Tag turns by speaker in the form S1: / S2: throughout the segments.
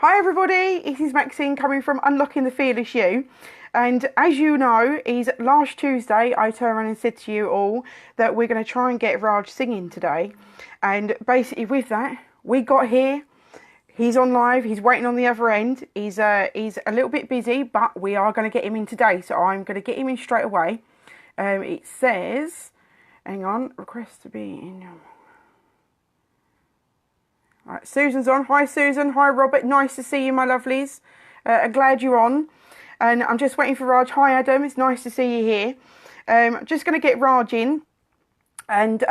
S1: Hi everybody, this is Maxine coming from Unlocking the Fearless You. And as you know, is last Tuesday I turned around and said to you all that we're going to try and get Raj singing today. And basically with that, we got here. He's on live, he's waiting on the other end. He's a little bit busy, but we are going to get him in today. So I'm going to get him in straight away. It says, hang on, request to be in... Right, Susan's on. Hi Susan, hi Robert, nice to see you my lovelies. I'm glad you're on. And I'm just waiting for Raj. Hi Adam, it's nice to see you here. I'm just going to get Raj in. And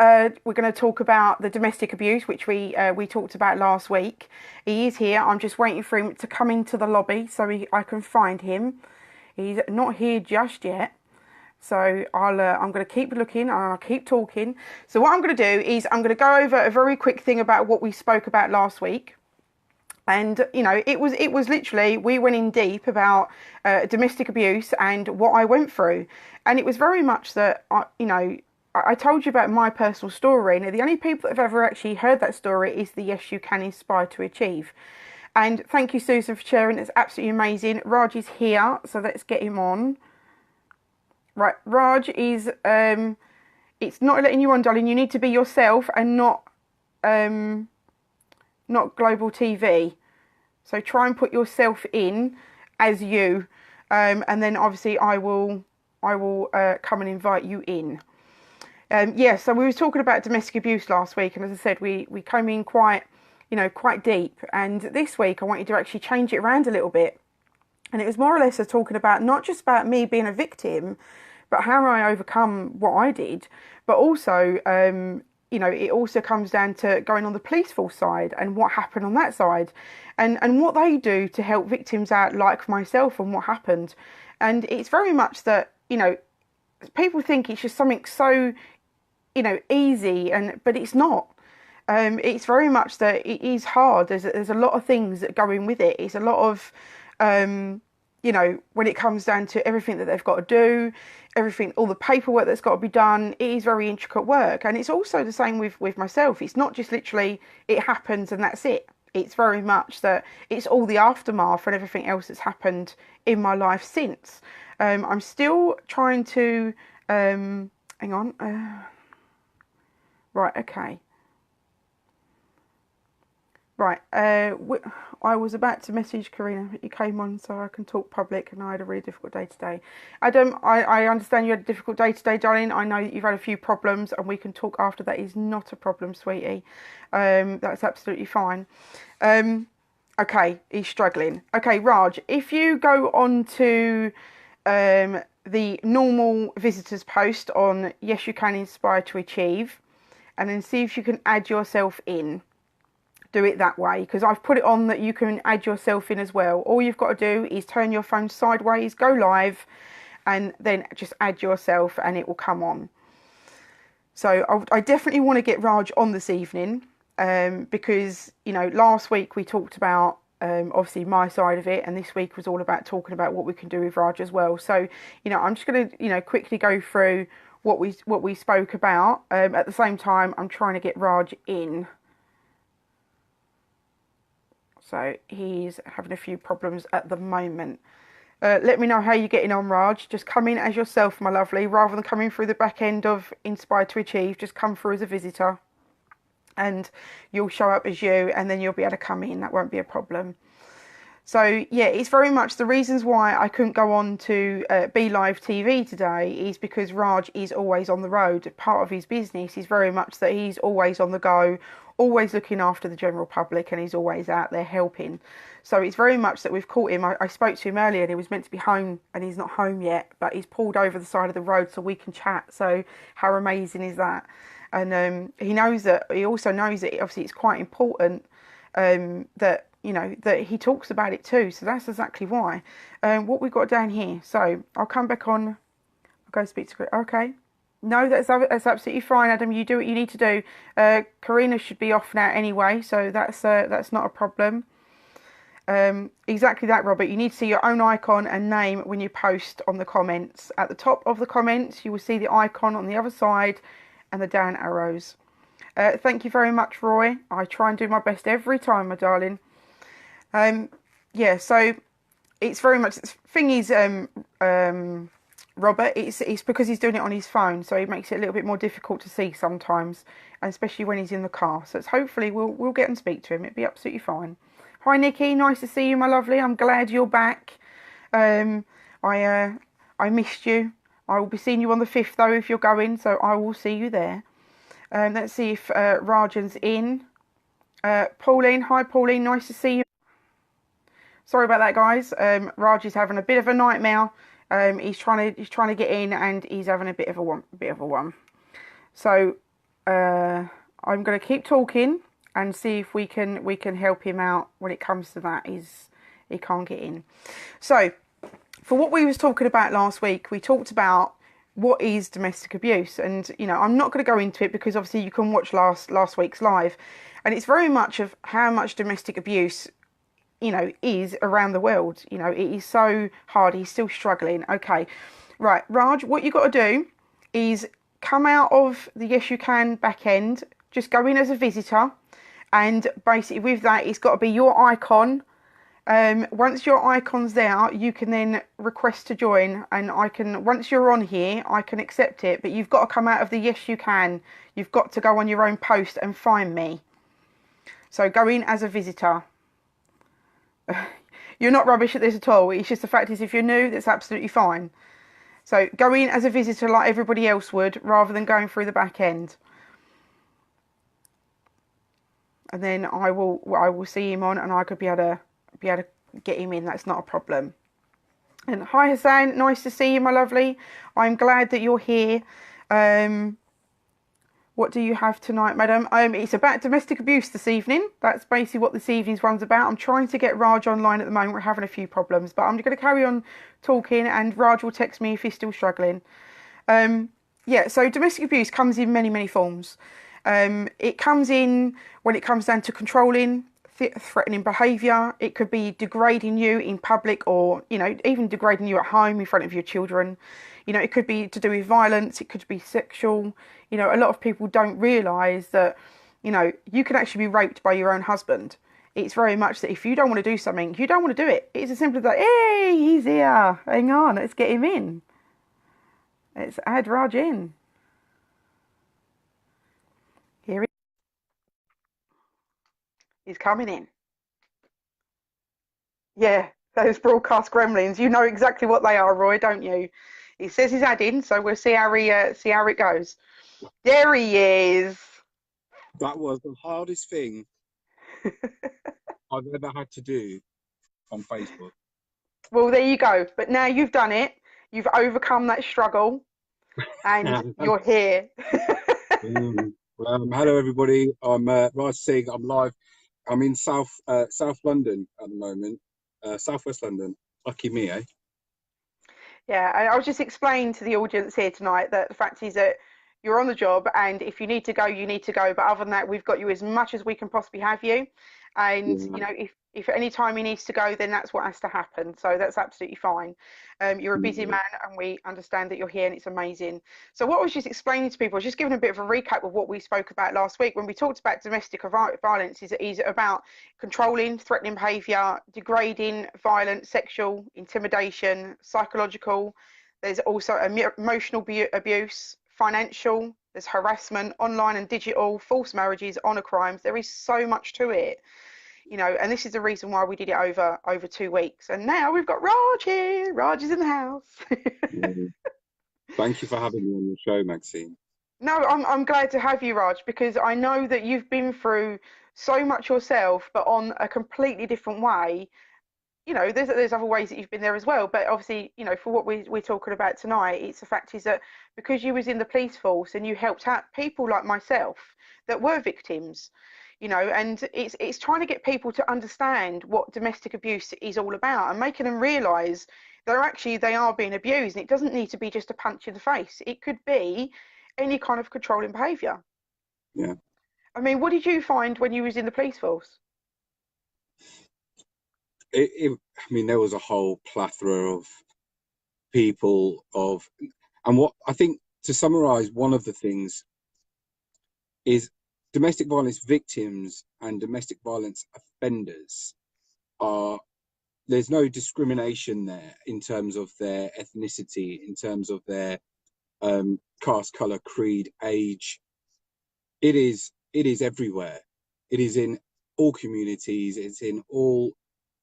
S1: we're going to talk about the domestic abuse, which we talked about last week. He is here. I'm just waiting for him to come into the lobby so I can find him. He's not here just yet. So I'm going to keep looking and I'll keep talking. So what I'm going to do is I'm going to go over a very quick thing about what we spoke about last week. And, you know, it was literally, we went in deep about domestic abuse and what I went through. And it was very much that, I told you about my personal story. Now, the only people that have ever actually heard that story is the Yes You Can Inspire to Achieve. And thank you, Susan, for sharing. It's absolutely amazing. Raj is here, so let's get him on. Right, Raj is, it's not letting you on, darling. You need to be yourself and not global TV. So try and put yourself in as you, and then obviously I will come and invite you in. So we were talking about domestic abuse last week, and as I said, we came in quite deep. And this week I wanted to actually change it around a little bit. And it was more or less talking about not just about me being a victim, but how I overcome what I did. But also, it also comes down to going on the police force side and what happened on that side. And what they do to help victims out like myself and what happened. And it's very much that, people think it's just something so, easy, but it's not. It's very much that it is hard. There's a lot of things that go in with it. It's a lot of... when it comes down to everything that they've got to do, all the paperwork that's got to be done, it is very intricate work. And it's also the same with myself. It's not just literally it happens and that's it. It's very much that it's all the aftermath and everything else that's happened in my life since. I'm still trying to, hang on. Right, okay. Right, I was about to message Karina, but you came on so I can talk public, and I had a really difficult day today. Adam, I understand you had a difficult day today, darling. I know that you've had a few problems, and we can talk after. That is not a problem, sweetie. That's absolutely fine. Okay, he's struggling. Okay, Raj, if you go on to the normal visitors post on Yes You Can Inspire to Achieve, and then see if you can add yourself in. Do it that way, because I've put it on that you can add yourself in as well. All you've got to do is turn your phone sideways, go live, and then just add yourself and it will come on. So I definitely want to get Raj on this evening, because last week we talked about obviously my side of it, and this week was all about talking about what we can do with Raj as well. So I'm just going to quickly go through what we spoke about. At the same time, I'm trying to get Raj in. So he's having a few problems at the moment. Let me know how you're getting on, Raj. Just come in as yourself, my lovely, rather than coming through the back end of Inspire to Achieve. Just come through as a visitor and you'll show up as you, and then you'll be able to come in. That won't be a problem. So yeah, it's very much the reasons why I couldn't go on to Be Live TV today is because Raj is always on the road. Part of his business is very much that he's always on the go, always looking after the general public, and he's always out there helping. So it's very much that we've caught him. I spoke to him earlier and he was meant to be home and he's not home yet, but he's pulled over the side of the road so we can chat. So how amazing is that? And he also knows that obviously it's quite important that that he talks about it too. So that's exactly why. What we've got down here. So I'll come back on. I'll go speak to Chris. Okay. No, that's absolutely fine, Adam. You do what you need to do. Karina should be off now anyway, so that's not a problem. Exactly that, Robert. You need to see your own icon and name when you post on the comments. At the top of the comments, you will see the icon on the other side and the down arrows. Thank you very much, Roy. I try and do my best every time, my darling. Um, yeah, so it's very much the thing is, Robert. It's because he's doing it on his phone, so it makes it a little bit more difficult to see sometimes, and especially when he's in the car. So it's hopefully we'll get and speak to him. It'll be absolutely fine. Hi Nikki, nice to see you, my lovely. I'm glad you're back. Um, I I missed you. I will be seeing you on the 5th though if you're going, so I will see you there. Let's see if Rajan's in. Pauline, hi Pauline, nice to see you. Sorry about that, guys. Raj is having a bit of a nightmare. He's trying to get in, and he's having a bit of a one. So I'm going to keep talking and see if we can help him out when it comes to that. He can't get in. So for what we was talking about last week, we talked about what is domestic abuse, and I'm not going to go into it because obviously you can watch last week's live, and it's very much of how much domestic abuse is around the world. It is so hard. He's still struggling. Okay, right, Raj, what you got to do is come out of the Yes You Can back end, just go in as a visitor, and basically with that, it's got to be your icon. Once your icon's there, you can then request to join, and once you're on here, I can accept it, but you've got to come out of the Yes You Can. You've got to go on your own post and find me. So go in as a visitor. You're not rubbish at this at all. It's just the fact is, if you're new, that's absolutely fine. So go in as a visitor like everybody else would, rather than going through the back end. And then I will see him on, and I could be able to get him in. That's not a problem. And hi Hassan, nice to see you, my lovely. I'm glad that you're here. What do you have tonight, madam? It's about domestic abuse this evening. That's basically what this evening's one's about. I'm trying to get Raj online at the moment. We're having a few problems, but I'm going to carry on talking, and Raj will text me if he's still struggling. Yeah, so domestic abuse comes in many, many forms. It comes in when it comes down to controlling, threatening behaviour. It could be degrading you in public, or even degrading you at home in front of your children. It could be to do with violence. It could be sexual. A lot of people don't realise that you can actually be raped by your own husband. It's very much that if you don't want to do something, you don't want to do it. It's as simple as like, hey, he's here. Hang on, let's get him in. Let's add Raj in. Here he's coming in. Yeah, those broadcast gremlins. You know exactly what they are, Roy, don't you? He says he's adding, so we'll see how it goes. There he is.
S2: That was the hardest thing I've ever had to do on Facebook.
S1: Well, there you go. But now you've done it. You've overcome that struggle, and you're here.
S2: Hello, everybody. I'm Raj Singh. I'm live. I'm in South London at the moment, Southwest London. Lucky me, eh?
S1: Yeah, I was just explaining to the audience here tonight that the fact is that you're on the job, and if you need to go, you need to go. But other than that, we've got you as much as we can possibly have you. And
S2: Yeah.
S1: if at any time he needs to go, then that's what has to happen. So that's absolutely fine. You're a busy man, and we understand that you're here, and it's amazing. So what I was just explaining to people, I was just giving a bit of a recap of what we spoke about last week when we talked about domestic violence. Is about controlling, threatening behaviour, degrading, violent, sexual, intimidation, psychological. There's also emotional abuse, financial. There's harassment, online and digital, false marriages, honour crimes. There is so much to it, and this is the reason why we did it over 2 weeks. And now we've got Raj here. Raj is in the house.
S2: Thank you for having me on the show, Maxine.
S1: No, I'm glad to have you, Raj, because I know that you've been through so much yourself, but on a completely different way. There's other ways that you've been there as well, but obviously, for what we're talking about tonight, it's the fact is that because you was in the police force and you helped out people like myself that were victims, and it's trying to get people to understand what domestic abuse is all about, and making them realise they are being abused, and it doesn't need to be just a punch in the face. It could be any kind of controlling behaviour.
S2: Yeah.
S1: I mean, what did you find when you was in the police force?
S2: I mean, there was a whole plethora of people and what I think, to summarize, one of the things is domestic violence victims and domestic violence offenders are there's no discrimination there in terms of their ethnicity, in terms of their caste, color, creed, age. It is everywhere. It is in all communities. It's in all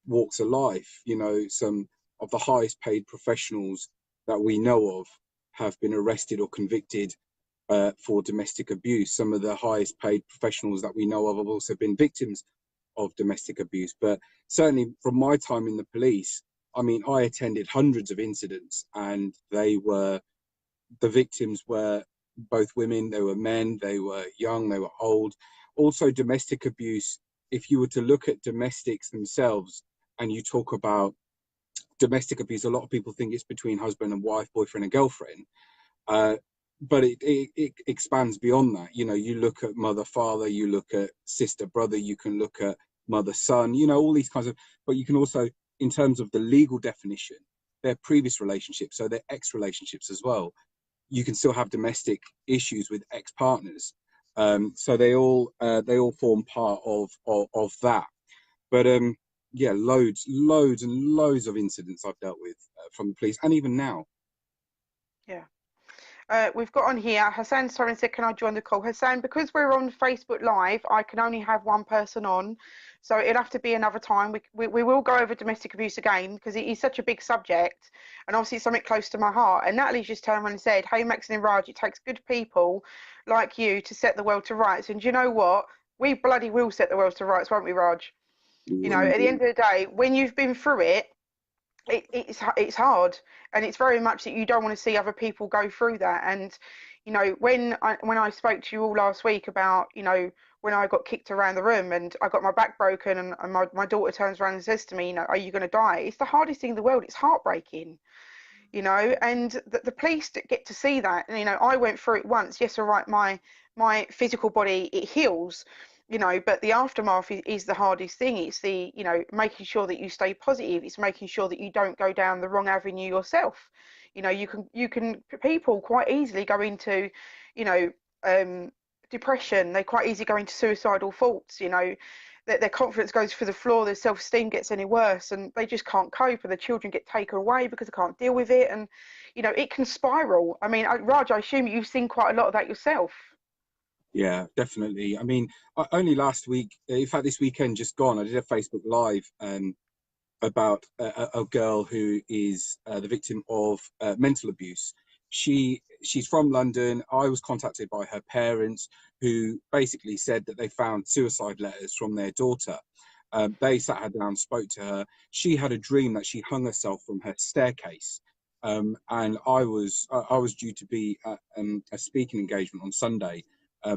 S2: walks of life. You know, some of the highest paid professionals that we know of have been arrested or convicted for domestic abuse. Some of the highest paid professionals that we know of have also been victims of domestic abuse. But certainly from my time in the police, I mean, I attended hundreds of incidents, and the victims were both women, they were men, they were young, they were old. Also, domestic abuse, if you were to look at domestics themselves and you talk about domestic abuse, a lot of people think it's between husband and wife, boyfriend and girlfriend. Uh, but it expands beyond that. You know, you look at mother, father, you look at sister, brother, you can look at mother, son, you know, all these kinds of, but you can also, in terms of the legal definition, their previous relationships, so their ex relationships as well. You can still have domestic issues with ex partners. So they all form part of that. But yeah, loads and loads of incidents I've dealt with from the police, and even now.
S1: Yeah. We've got on here, Hassan Soren said, can I join the call? Hassan, because we're on Facebook Live, I can only have one person on. So it'll have to be another time. We will go over domestic abuse again because it is such a big subject. And obviously it's something close to my heart. And Natalie's just turned around and said, hey, Maxine and Raj, it takes good people like you to set the world to rights. And do you know what? We bloody will set the world to rights, won't we, Raj? You know, at the end of the day, when you've been through it, it's hard, and it's very much that you don't want to see other people go through that. And you know, when I spoke to you all last week about, you know, when I got kicked around the room and I got my back broken, and my daughter turns around and says to me, you know, are you going to die? It's the hardest thing in the world. It's heartbreaking, you know. And the police get to see that. And, you know, I went through it once. Yes, all right, my physical body, it heals, you know, but the aftermath is the hardest thing. It's the, you know, making sure that you stay positive. It's making sure that you don't go down the wrong avenue yourself. You know, you can people quite easily go into, you know, um depression. They quite easily go into suicidal thoughts, you know, their confidence goes through the floor, their self-esteem gets any worse, and they just can't cope, and the children get taken away because they can't deal with it. And you know, it can spiral. I mean, Raj, I assume you've seen quite a lot of that yourself.
S2: Yeah, definitely. I mean, only last week, in fact, this weekend just gone, I did a Facebook Live about a girl who is the victim of mental abuse. She's from London. I was contacted by her parents, who basically said that they found suicide letters from their daughter. They sat her down, spoke to her. She had a dream that she hung herself from her staircase. And I was due to be at a speaking engagement on Sunday,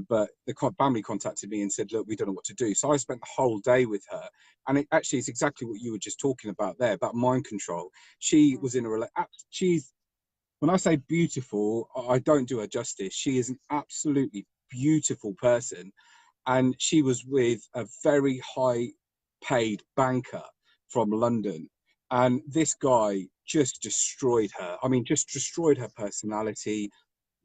S2: but the family contacted me and said, "Look, we don't know what to do." So I spent the whole day with her, and it actually is exactly what you were just talking about there, about mind control. She was in a she's, when I say beautiful, I don't do her justice. She is an absolutely beautiful person, and she was with a very high paid banker from London, and this guy just destroyed her. I mean, just destroyed her personality.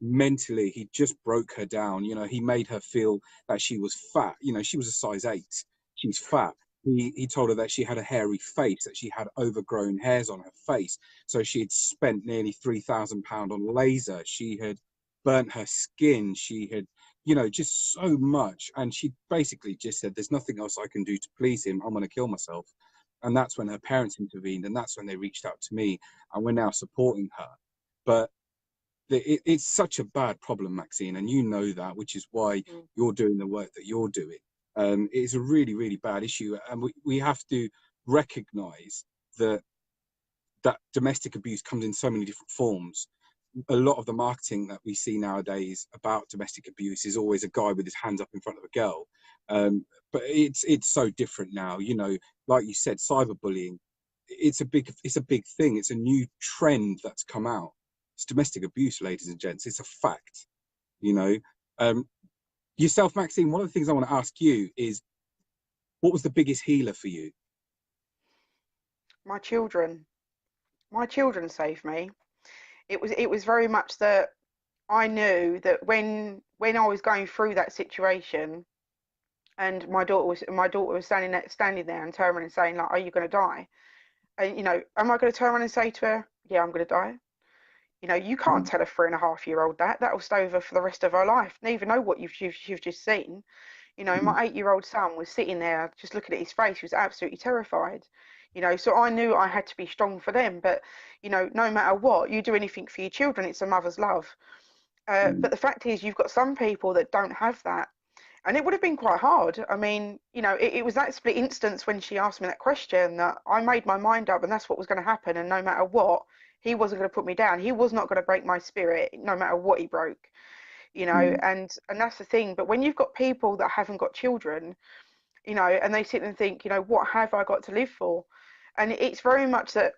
S2: Mentally, he just broke her down. You know, he made her feel that she was fat. You know, she was a size 8. She's fat. He told her that she had a hairy face, that she had overgrown hairs on her face. So she had spent nearly £3,000 on laser. She had burnt her skin. She had, you know, just so much. And she basically just said, there's nothing else I can do to please him. I'm going to kill myself. And that's when her parents intervened. And that's when they reached out to me. And we're now supporting her. But it's such a bad problem, Maxine, and you know that, which is why
S1: Mm.
S2: you're doing the work that you're doing. It's a really, really bad issue, and we have to recognize that domestic abuse comes in so many different forms. A lot of the marketing that we see nowadays about domestic abuse is always a guy with his hands up in front of a girl, but it's so different now. You know, like you said, cyberbullying. It's a big thing. It's a new trend that's come out. It's domestic abuse, ladies and gents. It's a fact. You know, um, yourself, Maxine. One of the things I want to ask you is, what was the biggest healer for you?
S1: My children, my children saved me. It was very much that I knew that when I was going through that situation, and my daughter was standing there and turning around and saying like, "Are you going to die?" And am I going to turn around and say to her, "Yeah, I'm going to die"? You can't tell a 3.5-year-old that. That will stay with her for the rest of her life. They even know what you've just seen.
S2: Mm.
S1: My 8-year-old son was sitting there just looking at his face. He was absolutely terrified. So I knew I had to be strong for them. But, no matter what, you do anything for your children, it's a mother's love. But the fact is, you've got some people that don't have that. And it would have been quite hard. I mean, it was that split instance when she asked me that question that I made my mind up, and that's what was going to happen. And no matter what, he wasn't going to put me down. He was not going to break my spirit, no matter what he broke.
S2: Mm.
S1: And that's the thing. But when you've got people that haven't got children, and they sit and think, what have I got to live for? And it's very much that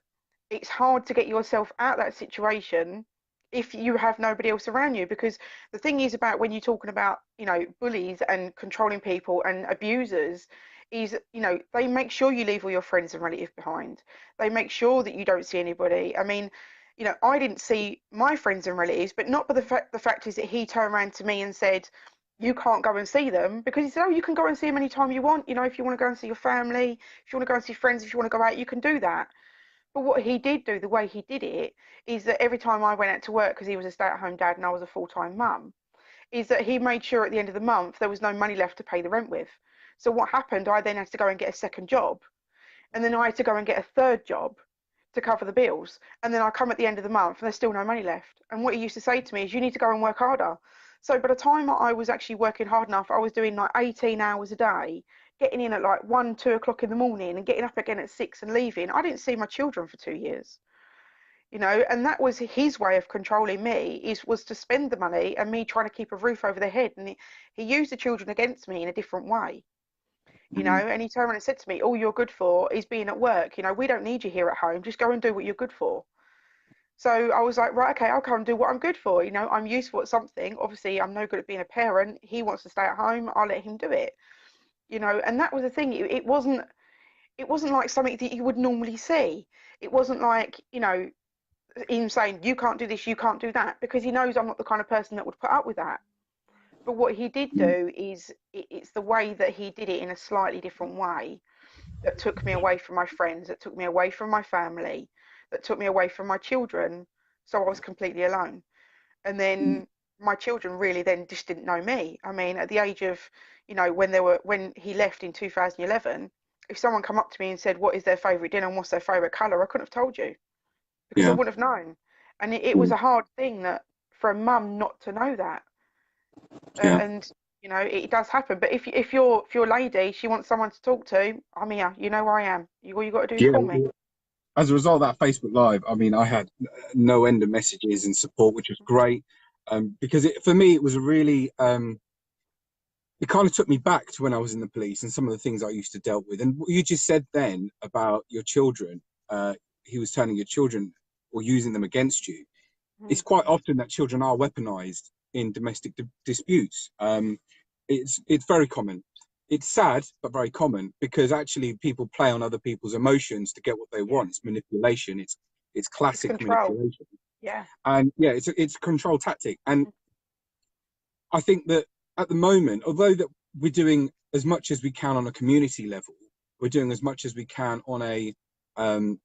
S1: it's hard to get yourself out of that situation if you have nobody else around you. Because the thing is about when you're talking about, bullies and controlling people and abusers, is, they make sure you leave all your friends and relatives behind. They make sure that you don't see anybody. I mean, I didn't see my friends and relatives, but not. But the fact is that he turned around to me and said, "You can't go and see them," because he said, "Oh, you can go and see them anytime you want. If you want to go and see your family, if you want to go and see friends, if you want to go out, you can do that." But what he did do, the way he did it, is that every time I went out to work, because he was a stay-at-home dad and I was a full-time mum, is that he made sure at the end of the month there was no money left to pay the rent with. So what happened, I then had to go and get a second job, and then I had to go and get a third job to cover the bills. And then I come at the end of the month and there's still no money left. And what he used to say to me is, "You need to go and work harder." So by the time I was actually working hard enough, I was doing like 18 hours a day, getting in at like 1, 2 o'clock in the morning and getting up again at 6 and leaving. I didn't see my children for 2 years. And that was his way of controlling me, was to spend the money and me trying to keep a roof over their head. And he used the children against me in a different way.
S2: Mm.
S1: And he turned around and said to me, "All you're good for is being at work. We don't need you here at home. Just go and do what you're good for." So I was like, right, okay, I'll come and do what I'm good for. I'm useful at something. Obviously, I'm no good at being a parent. He wants to stay at home. I'll let him do it. And that was the thing. It wasn't like something that you would normally see. It wasn't like, him saying, "You can't do this, you can't do that," because he knows I'm not the kind of person that would put up with that. But what he did
S2: Mm.
S1: do is, it's the way that he did it in a slightly different way that took me away from my friends, that took me away from my family, that took me away from my children. So I was completely alone. And
S2: Mm.
S1: then my children really then just didn't know me. I mean, at the age of, when he left in 2011, if someone come up to me and said, "What is their favourite dinner and what's their favourite colour?" I couldn't have told you because I
S2: Yeah.
S1: wouldn't have known. And it was
S2: Mm.
S1: a hard thing that for a mum not to know that.
S2: Yeah.
S1: And it does happen. But if your lady, she wants someone to talk to, I'm here. You know where I am. All you got to do is
S2: Yeah.
S1: call me.
S2: As a result of that Facebook Live, I mean, I had no end of messages and support, which was great. Because for me, it was a really, it kind of took me back to when I was in the police and some of the things I used to deal with. And what you just said then about your children, he was turning your children or using them against you. It's
S1: Mm.
S2: quite often that children are weaponized in domestic disputes. It's very common. It's sad, but very common because actually people play on other people's emotions to get what they
S1: Yeah,
S2: want. It's manipulation. It's
S1: it's
S2: classic
S1: control.
S2: manipulation,
S1: Yeah.
S2: and yeah, it's a control tactic. And I think that at the moment, although that we're doing as much as we can on a community level, we're doing as much as we can um,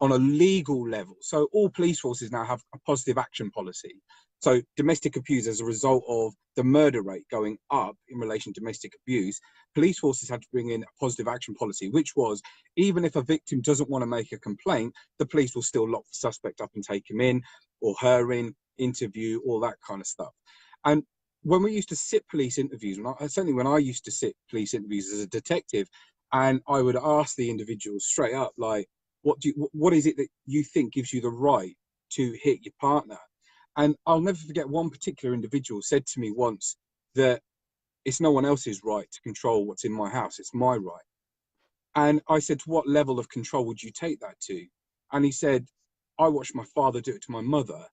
S2: on a legal level. So all police forces now have a positive action policy. So domestic abuse, as a result of the murder rate going up in relation to domestic abuse, police forces had to bring in a positive action policy, which was even if a victim doesn't want to make a complaint, the police will still lock the suspect up and take him in or her in, interview, all that kind of stuff. And when we used to sit police interviews, certainly when I used to sit police interviews as a detective, and I would ask the individuals straight up, like, what is it that you think gives you the right to hit your partner? And I'll never forget one particular individual said to me once that it's no one else's right to control what's in my house, it's my right. And I said, to what level of control would you take that to? And he said, I watched my father do it to my mother,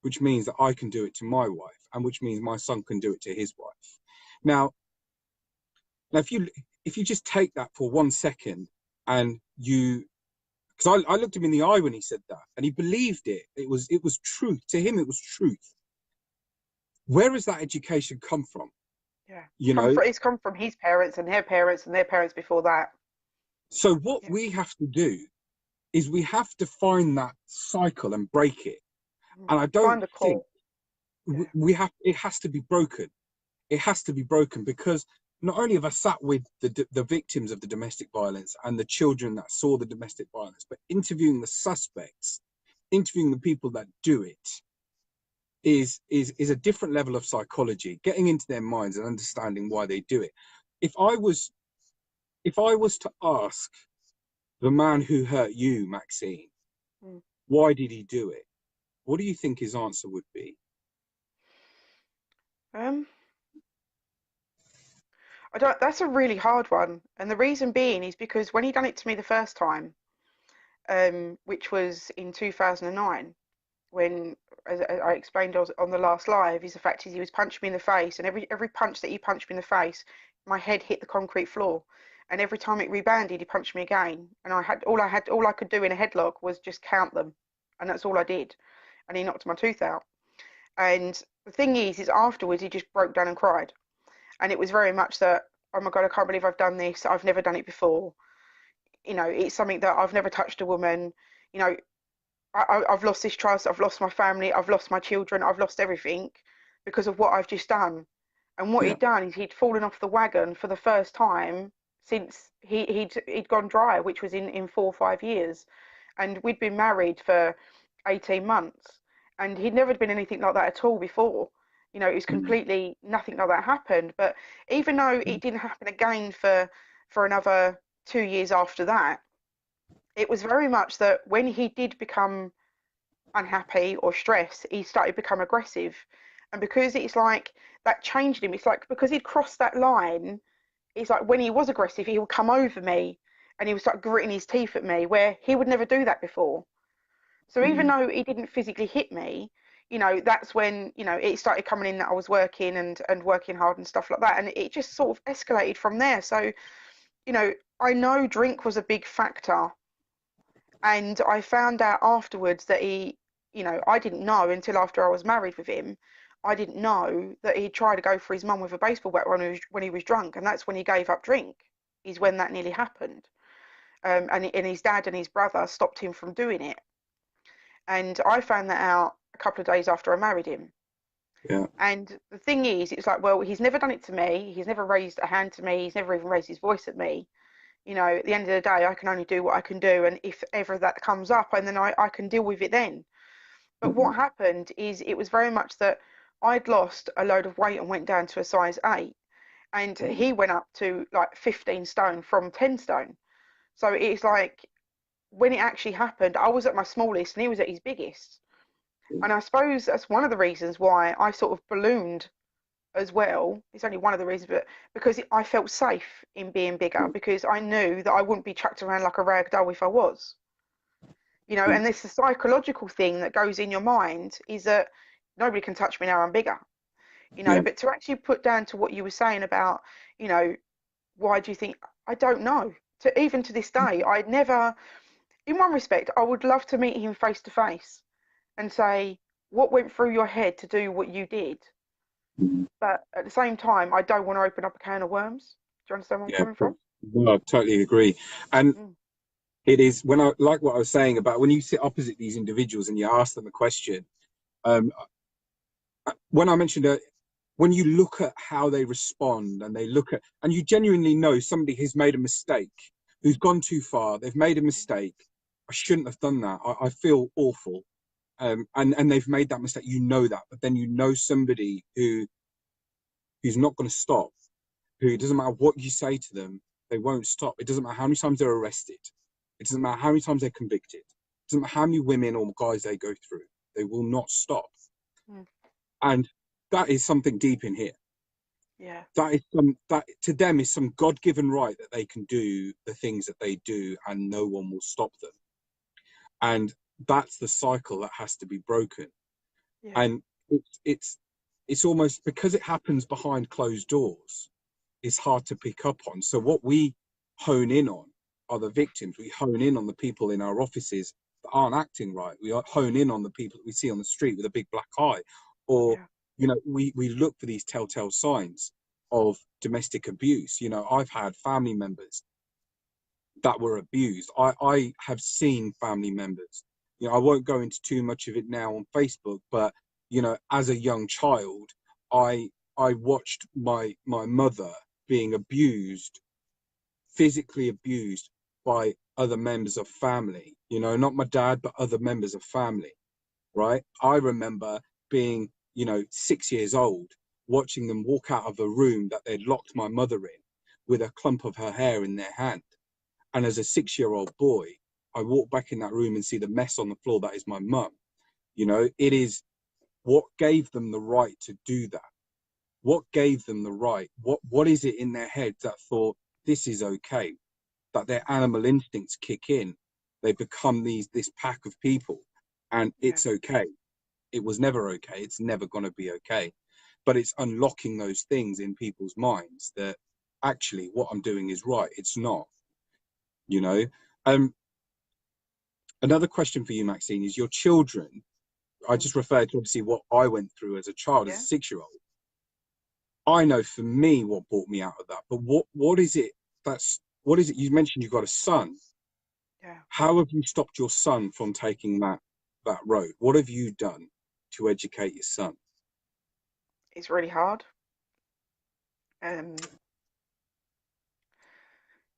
S2: which means that I can do it to my wife, and which means my son can do it to his wife. Now, now if you just take that for 1 second, and you, because I looked him in the eye when he said that, and he believed it. It was truth to him. It was truth. Where has that education come from?
S1: Yeah.
S2: you know.
S1: It's come from his parents and their parents and their parents before that.
S2: So what
S1: Yeah.
S2: we have to do is we have to find that cycle and break it. And I don't
S1: Find the
S2: think
S1: core. Yeah.
S2: we have, it has to be broken. It has to be broken, because not only have I sat with the victims of the domestic violence and the children that saw the domestic violence, but interviewing the suspects, interviewing the people that do it, is a different level of psychology, getting into their minds and understanding why they do it. If I was to ask the man who hurt you, Maxine,
S1: Mm.
S2: why did he do it? What do you think his answer would be?
S1: Um, I don't. That's a really hard one, and the reason being is because when he done it to me the first time, which was in 2009, when, as I explained on the last live, is the fact is he was punching me in the face, and every punch that he punched me in the face, my head hit the concrete floor, and every time it rebounded, he punched me again, and all I could do in a headlock was just count them, and that's all I did, and he knocked my tooth out. And the thing is afterwards he just broke down and cried, and it was very much that, oh my God, I can't believe I've done this. I've never done it before. It's something that I've never touched a woman. You know, I've lost this trust. I've lost my family. I've lost my children. I've lost everything because of what I've just done. And what
S2: Yeah.
S1: he'd done is he'd fallen off the wagon for the first time since he'd gone dry, which was in 4 or 5 years. And we'd been married for 18 months, and he'd never been anything like that at all before. It was
S2: Mm.
S1: completely nothing like that happened. But even though it didn't happen again for another 2 years after that, it was very much that when he did become unhappy or stressed, he started to become aggressive. And because it's like that changed him, it's like because he'd crossed that line, it's like when he was aggressive, he would come over me and he would start gritting his teeth at me, where he would never do that before. So even
S2: Mm.
S1: though he didn't physically hit me, that's when, it started coming in that I was working and working hard and stuff like that. And it just sort of escalated from there. So, you know, I know drink was a big factor. And I found out afterwards that I didn't know until after I was married with him. I didn't know that he tried to go for his mum with a baseball bat when he was drunk, and that's when he gave up drink. Is when that nearly happened. And his dad and his brother stopped him from doing it. And I found that out a couple of days after I married him.
S2: Yeah.
S1: And the thing is, it's like, well, he's never done it to me. He's never raised a hand to me. He's never even raised his voice at me. At the end of the day, I can only do what I can do. And if ever that comes up, and then I can deal with it then. But
S2: Mm.
S1: what happened is it was very much that I'd lost a load of weight and went down to a size 8. And he went up to like 15 stone from 10 stone. So it's like when it actually happened, I was at my smallest and he was at his biggest. And I suppose that's one of the reasons why I sort of ballooned as well. It's only one of the reasons, but because I felt safe in being bigger, because I knew that I wouldn't be chucked around like a rag doll if I was.
S2: Yeah.
S1: And this the psychological thing that goes in your mind is that nobody can touch me now, I'm bigger.
S2: Yeah.
S1: But to actually put down to what you were saying about, you know, why do you think, I don't know. Even to this day, I never, in one respect, I would love to meet him face to face and say, what went through your head to do what you did?
S2: Mm.
S1: But at the same time, I don't want to open up a can of worms. Do you understand where I'm
S2: Yeah.
S1: coming from?
S2: Well, I totally agree. And
S1: Mm,
S2: it is, when I like what I was saying about when you sit opposite these individuals and you ask them a question. Um, when I mentioned that, when you look at how they respond and and you genuinely know somebody has made a mistake, who's gone too far, they've made a mistake. I shouldn't have done that. I feel awful. And they've made that mistake. You know that, but then you know somebody who's not going to stop. Who, it
S1: mm,
S2: doesn't matter what you say to them, they won't stop. It doesn't matter how many times they're arrested. It doesn't matter how many times they're convicted. It doesn't matter how many women or guys they go through. They will not stop.
S1: mm,
S2: And that is something deep in here.
S1: yeah,
S2: That to them is some God-given right that they can do the things that they do, and no one will stop them. And that's the cycle that has to be broken.
S1: yeah,
S2: And it's almost because it happens behind closed doors, it's hard to pick up on. So what we hone in on are the victims. We hone in on the people in our offices that aren't acting right. We hone in on the people that we see on the street with a big black eye, or
S1: yeah,
S2: we look for these telltale signs. of domestic abuse. You know, I've had family members that were abused. I have seen family members. You know, I won't go into too much of it now on Facebook, but you know, as a young child, I watched my mother being abused, physically abused by other members of family. You know, not my dad, but other members of family. Right? I remember being, you know, 6 years old, watching them walk out of a room that they'd locked my mother in with a clump of her hair in their hand. And as a 6-year-old boy, I walk back in that room and see the mess on the floor that is my mum. You know, it is what gave them the right to do that. What gave them the right? What is it in their heads that thought this is okay? That their animal instincts kick in. They become this pack of people, and
S1: Yeah.
S2: it's okay. It was never okay. It's never going to be okay. But it's unlocking those things in people's minds that actually what I'm doing is right. It's not, you know. Um, Another question for you, Maxine, is your children. I
S1: Mm.
S2: just referred to obviously what I went through as a child, as
S1: Yeah.
S2: a 6-year-old. I know for me what brought me out of that. But what is it what is it? You mentioned you've got a son.
S1: Yeah.
S2: How have you stopped your son from taking that road? What have you done to educate your son?
S1: It's really hard. Um,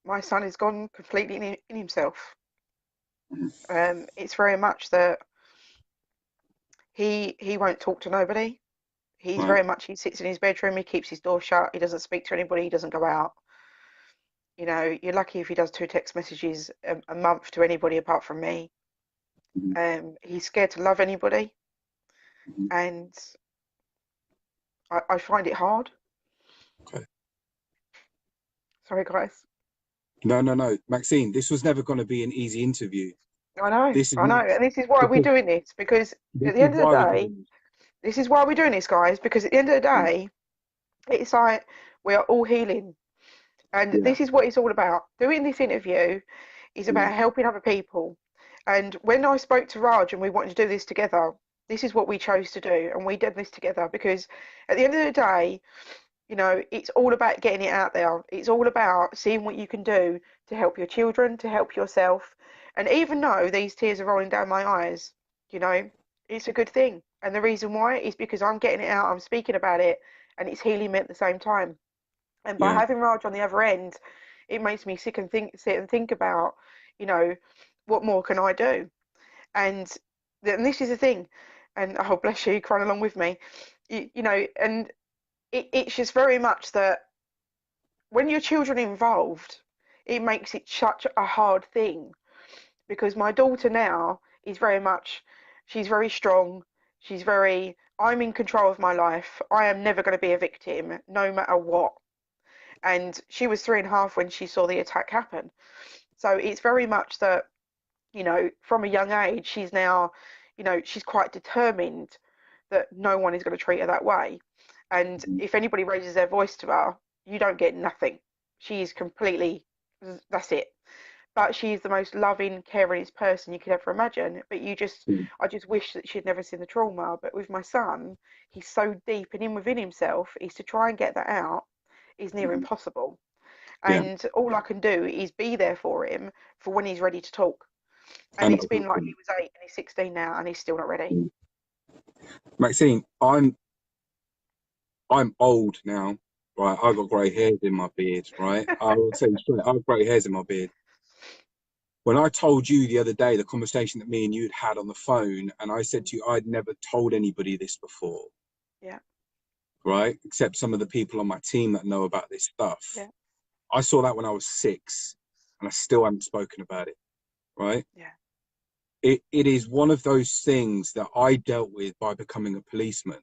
S1: my son has gone completely in himself. It's very much that he won't talk to nobody. He's
S2: Right.
S1: very much he sits in his bedroom. He keeps his door shut. He doesn't speak to anybody. He doesn't go out. You know, you're lucky if he does 2 text messages a month to anybody apart from me.
S2: Mhm.
S1: He's scared to love anybody,
S2: Mhm.
S1: and I find it hard.
S2: Okay.
S1: Sorry, guys.
S2: No, no, no, Maxine. This was never going to be an easy interview. This is
S1: I know,
S2: not
S1: and this is why we're
S2: because
S1: doing this because
S2: this
S1: at the
S2: is
S1: end of the
S2: why we're
S1: day,
S2: doing this.
S1: this is why we're doing this, guys. Because at the end of the day, it's like we are all healing, and
S2: Yeah,
S1: this is what it's all about. Doing this interview is
S2: yeah,
S1: about helping other people. And when I spoke to Raj and we wanted to do this together, this is what we chose to do, and we did this together because at the end of the day, you know, it's all about getting it out there. It's all about seeing what you can do to help your children, to help yourself. And even though these tears are rolling down my eyes, you know, it's a good thing. And the reason why is because I'm getting it out, I'm speaking about it, and it's healing me at the same time. And by
S2: yeah,
S1: having Raj on the other end, it makes me sit and think about, you know, what more can I do? And this is the thing, and oh bless you, crying along with me, you know, and it's just very much that when your children are involved, it makes it such a hard thing because my daughter now is very much, she's very strong. She's very, I'm in control of my life. I am never going to be a victim, no matter what. And she was 3.5 when she saw the attack happen. So it's very much that, you know, from a young age, she's now, you know, she's quite determined that no one is going to treat her that way. And
S2: mhm,
S1: if anybody raises their voice to her, you don't get nothing. She is completely, that's it. But she's the most loving, caring person you could ever imagine. But
S2: mhm,
S1: I just wish that she'd never seen the trauma. But with my son, he's so deep and in within himself, is to try and get that out is near
S2: mhm.
S1: impossible.
S2: Yeah,
S1: And all I can do is be there for him for when he's ready to talk. And
S2: and
S1: it's been like he was 8 and he's 16 now and he's still not ready.
S2: Maxine, I'm old now, right? I've got grey hairs in my beard, right? I will tell you straight, I've grey hairs in my beard. When I told you the other day the conversation that me and you had on the phone, and I said
S1: Mm.
S2: to you I'd never told anybody this before,
S1: Yeah,
S2: right? Except some of the people on my team that know about this stuff.
S1: yeah,
S2: I saw that when I was 6, and I still haven't spoken about it, right?
S1: yeah,
S2: It is one of those things that I dealt with by becoming a policeman.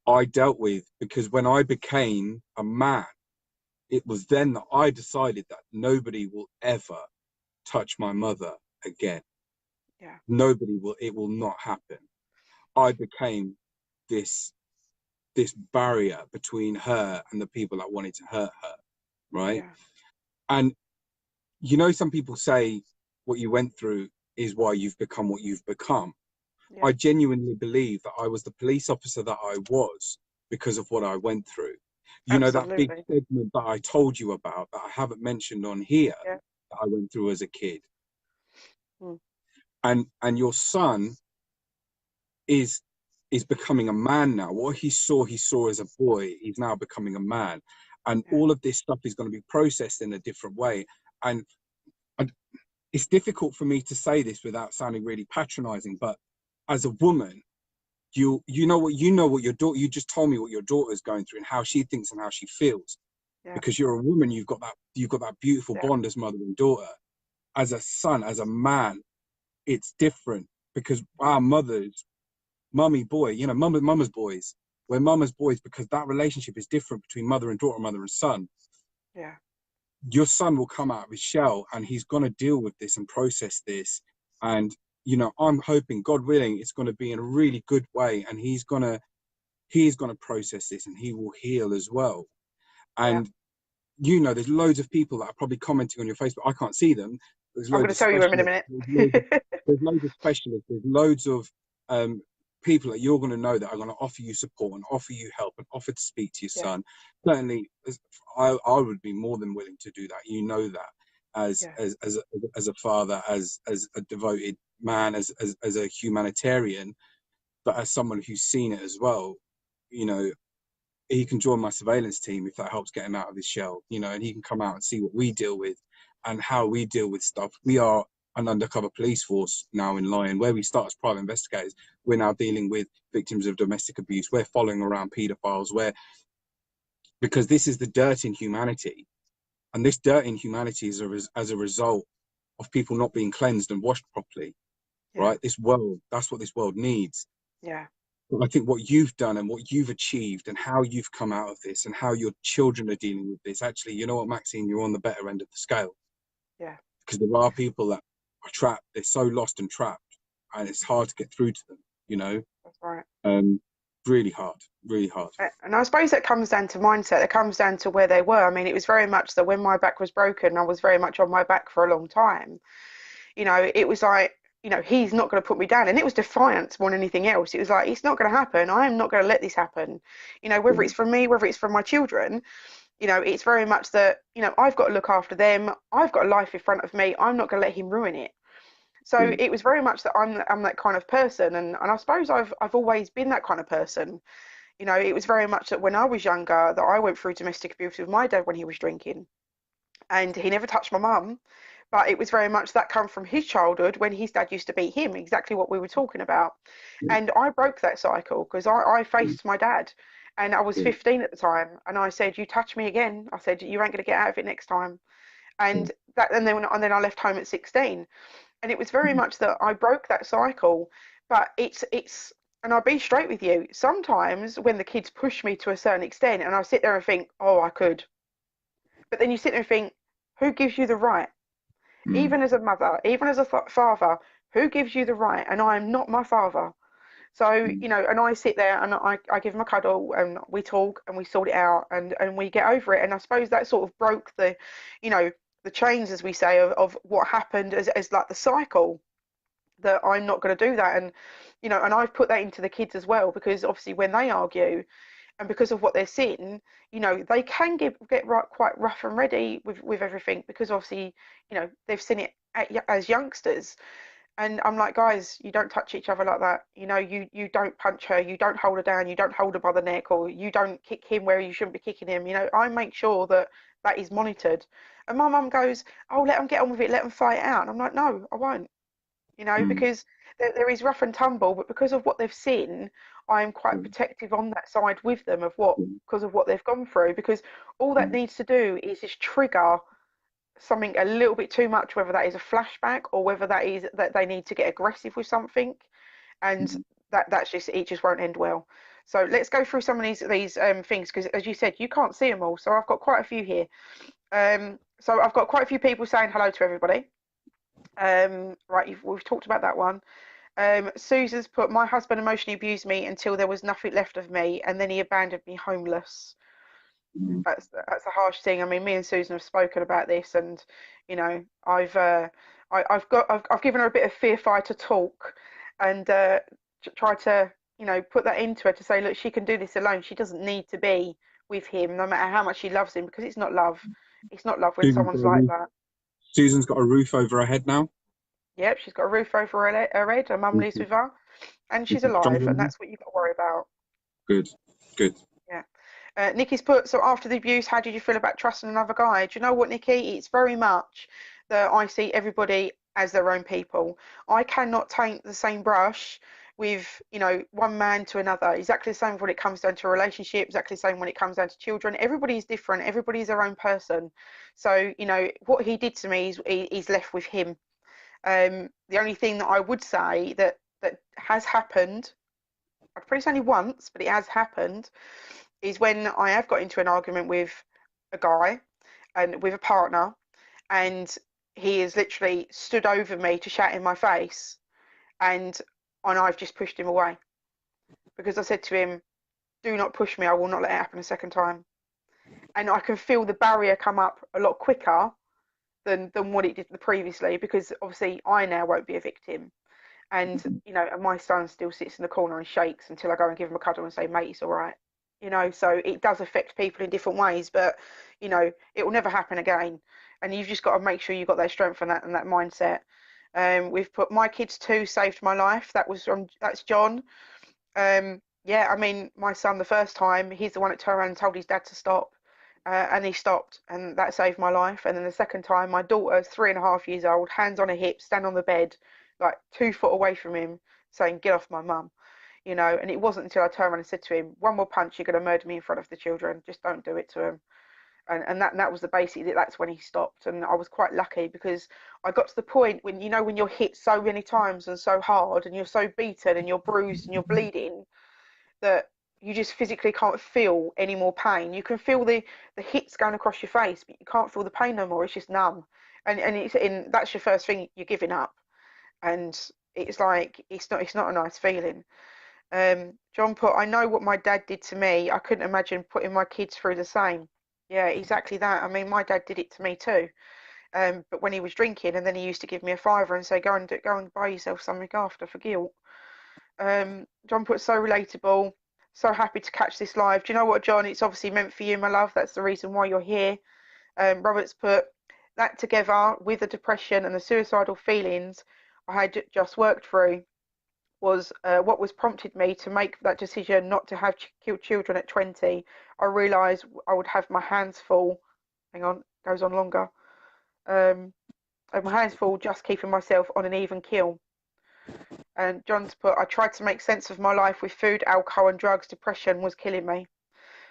S2: I dealt with because when I became a man, it was then that I decided that nobody will ever touch my mother again.
S1: yeah,
S2: Nobody will, it will not happen. I became this this barrier between her and the people that wanted to hurt her, right?
S1: yeah,
S2: And you know, some people say what you went through is why you've become what you've become.
S1: yeah,
S2: I genuinely believe that I was the police officer that I was because of what I went through. You know, that big
S1: Absolutely.
S2: segment that I told you about that I haven't mentioned on here
S1: Yeah.
S2: that I went through as a kid.
S1: Mm.
S2: And your son is becoming a man now. What he saw as a boy, he's now becoming a man. And
S1: Yeah.
S2: all of this stuff is going to be processed in a different way. And I, it's difficult for me to say this without sounding really patronizing, but as a woman, you know what your daughter, you just told me what your daughter's going through and how she thinks and how she feels.
S1: Yeah.
S2: Because you're a woman, you've got that beautiful
S1: Yeah.
S2: bond as mother and daughter. As a son, as a man, it's different because our mothers, mummy boy, you know, mama's boys. We're mama's boys because that relationship is different between mother and daughter, mother and son.
S1: Yeah.
S2: Your son will come out of his shell and he's going to deal with this and process this. And, you know, I'm hoping, God willing, it's going to be in a really good way. And he's going to process this and he will heal as well.
S1: Yeah.
S2: And, you know, there's loads of people that are probably commenting on your Facebook. I can't see them. There's
S1: I'm
S2: loads
S1: going to
S2: of
S1: tell you in a
S2: specialists.
S1: minute.
S2: There's loads of specialists. There's loads of um, people that you're going to know that are going to offer you support and offer you help and offer to speak to your
S1: Yeah.
S2: son. Certainly, I would be more than willing to do that. You know that as
S1: Yeah.
S2: a father, as a devoted man, as a humanitarian, but as someone who's seen it as well. You know, he can join my surveillance team if that helps get him out of his shell, you know, and he can come out and see what we deal with and how we deal with stuff. We are an undercover police force now in Lion, where we start as private investigators. We're now dealing with victims of domestic abuse. We're following around paedophiles, because this is the dirt in humanity. And this dirt in humanity is as a result of people not being cleansed and washed properly,
S1: Yeah.
S2: right? This world, that's what this world needs.
S1: Yeah.
S2: But I think what you've done and what you've achieved and how you've come out of this and how your children are dealing with this, actually, you know what, Maxine, you're on the better end of the scale.
S1: Yeah.
S2: Because there are people that are trapped, they're so lost and trapped, and it's hard to get through to them, you know?
S1: That's right.
S2: Um, really hard, really hard.
S1: And I suppose that comes down to mindset. It comes down to where they were. I mean, it was very much that when my back was broken, I was very much on my back for a long time. It was like, he's not going to put me down. And it was defiance more than anything else. It was like, it's not going to happen. I am not going to let this happen. Whether
S2: Yeah.
S1: it's for me, whether it's for my children, it's very much that, I've got to look after them. I've got a life in front of me. I'm not going to let him ruin it. So
S2: Mm.
S1: it was very much that I'm that kind of person. And I suppose I've always been that kind of person. It was very much that when I was younger that I went through domestic abuse with my dad when he was drinking. And he never touched my mum, but it was very much that come from his childhood when his dad used to beat him, exactly what we were talking about.
S2: Yeah.
S1: And I broke that cycle because I
S2: Mm.
S1: faced my dad and I was
S2: Yeah.
S1: 15 at the time. And I said, you touch me again. I said, you ain't going to get out of it next time.
S2: Yeah.
S1: And then I left home at 16. And it was very
S2: Mm.
S1: much that I broke that cycle. But and I'll be straight with you. Sometimes when the kids push me to a certain extent and I sit there and think, oh, I could. But then you sit there and think, who gives you the right?
S2: Mm.
S1: Even as a mother, even as a father, who gives you the right? And I am not my father. So,
S2: Mm.
S1: and I sit there and I give him a cuddle and we talk and we sort it out and we get over it. And I suppose that sort of broke you know, the chains, as we say, of what happened as like the cycle that I'm not going to do that. And I've put that into the kids as well, because obviously when they argue and because of what they're seeing, they can get right, quite rough and ready with everything because obviously, they've seen it as youngsters. And I'm like, guys, you don't touch each other like that. You don't punch her, you don't hold her down, you don't hold her by the neck, or you don't kick him where you shouldn't be kicking him. I make sure that that is monitored. And my mum goes, oh, let them get on with it, let them fight it out. And I'm like, no, I won't.
S2: Mm.
S1: Because there is rough and tumble, but because of what they've seen, I am quite
S2: Mm.
S1: protective on that side with them
S2: Mm.
S1: because of what they've gone through. Because all that
S2: Mm.
S1: needs to do is just trigger something a little bit too much, whether that is a flashback or whether that is that they need to get aggressive with something, and
S2: Mm.
S1: that's just it just won't end well. So let's go through some of these things because, as you said, you can't see them all. So I've got quite a few here. So I've got quite a few people saying hello to everybody. Right, we've talked about that one. Susan's put, my husband emotionally abused me until there was nothing left of me, and then he abandoned me homeless.
S2: Mm.
S1: That's a harsh thing. I mean, me and Susan have spoken about this, and I've given her a bit of fear fighter talk, and tried to put that into her to say, look, she can do this alone. She doesn't need to be with him, no matter how much she loves him, because it's not love. It's not love when
S2: Susan's got
S1: someone's
S2: a
S1: like
S2: roof.
S1: that.
S2: Susan's got a roof over her head now.
S1: Yep, she's got a roof over her head. Her mum lives with her, and she's alive, and that's what you've got to worry about.
S2: Good, good.
S1: Yeah. Nikki's put, so after the abuse, how did you feel about trusting another guy? Do you know what, Nikki? It's very much that I see everybody as their own people. I cannot taint the same brush with, one man to another. Exactly the same when it comes down to a relationship, exactly the same when it comes down to children. Everybody's different. Everybody's their own person. So, what he did to me is left with him. The only thing that I would say that has happened, I'd probably say only once, but it has happened, is when I have got into an argument with a guy and with a partner, and he has literally stood over me to shout in my face, and I've just pushed him away because I said to him, "Do not push me. I will not let it happen a second time." And I can feel the barrier come up a lot quicker than what it did previously, because obviously I now won't be a victim. And and my son still sits in the corner and shakes until I go and give him a cuddle and say, "Mate, it's all right." So it does affect people in different ways, but it will never happen again. And you've just got to make sure you've got that strength and that mindset. We've put my kids too saved my life. That's John. Yeah, I mean, my son, the first time, he's the one that turned around and told his dad to stop, and he stopped, and that saved my life. And then the second time, my daughter's 3.5 years old, hands on her hips, stand on the bed, like 2 foot away from him, saying, "Get off my mum." And it wasn't until I turned around and said to him, "One more punch, you're going to murder me in front of the children. Just don't do it to him." And that was the basic. That's when he stopped, and I was quite lucky because I got to the point when you're hit so many times and so hard, and you're so beaten and you're bruised and you're bleeding, that you just physically can't feel any more pain. You can feel the hits going across your face, but you can't feel the pain no more. It's just numb, and that's your first thing you're giving up, and it's like it's not a nice feeling. John put, I know what my dad did to me. I couldn't imagine putting my kids through the same. Yeah, exactly that. I mean, my dad did it to me too. But when he was drinking, and then he used to give me a fiver and say, go and buy yourself something after for guilt." John put, so relatable. So happy to catch this live. Do you know what, John? It's obviously meant for you, my love. That's the reason why you're here. Robert's put, that together with the depression and the suicidal feelings I had just worked through was what was prompted me to make that decision not to have children at 20. I realised I would have my hands full. Hang on, goes on longer. My hands full just keeping myself on an even keel. And John's put, I tried to make sense of my life with food, alcohol, and drugs. Depression was killing me.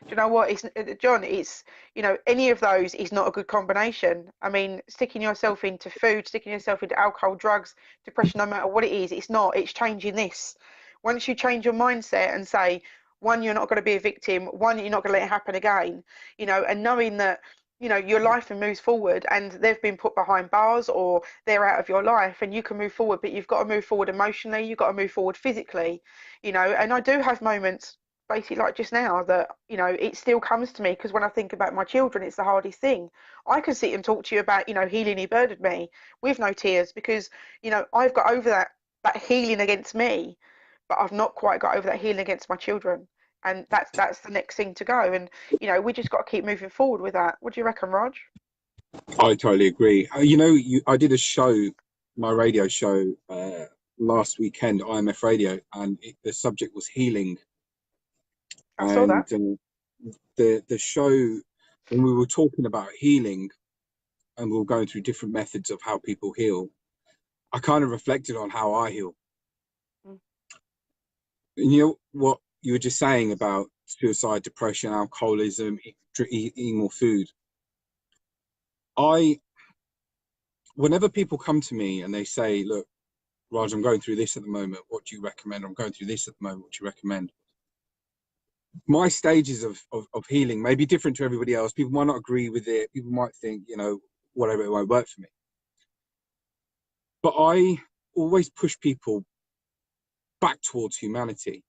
S1: Do you know what? John, any of those is not a good combination. I mean, sticking yourself into food, sticking yourself into alcohol, drugs, depression, no matter what it is, it's not. It's changing this. Once you change your mindset and say, one, you're not going to be a victim, one, you're not going to let it happen again, and knowing that, your life moves forward, and they've been put behind bars or they're out of your life, and you can move forward, but you've got to move forward emotionally, you've got to move forward physically, and I do have moments basically like just now that it still comes to me, because when I think about my children, it's the hardest thing. I can sit and talk to you about healing he burdened me with no tears, because I've got over that healing against me, but I've not quite got over that healing against my children, and that's the next thing to go. And we just got to keep moving forward with that. What do you reckon, Rog?
S2: I totally agree. I did a show, my radio show, last weekend, IMF Radio, and the subject was healing.
S1: I saw
S2: And
S1: that.
S2: the show, when we were talking about healing, and we were going through different methods of how people heal, I kind of reflected on how I heal.
S1: Mm.
S2: And you know what you were just saying about suicide, depression, alcoholism, eating more food. Whenever people come to me and they say, "Look, Raj, I'm going through this at the moment. What do you recommend? I'm going through this at the moment. What do you recommend?" My stages of healing may be different to everybody else. People might not agree with it. People might think, whatever, it won't work for me. But I always push people back towards humanity.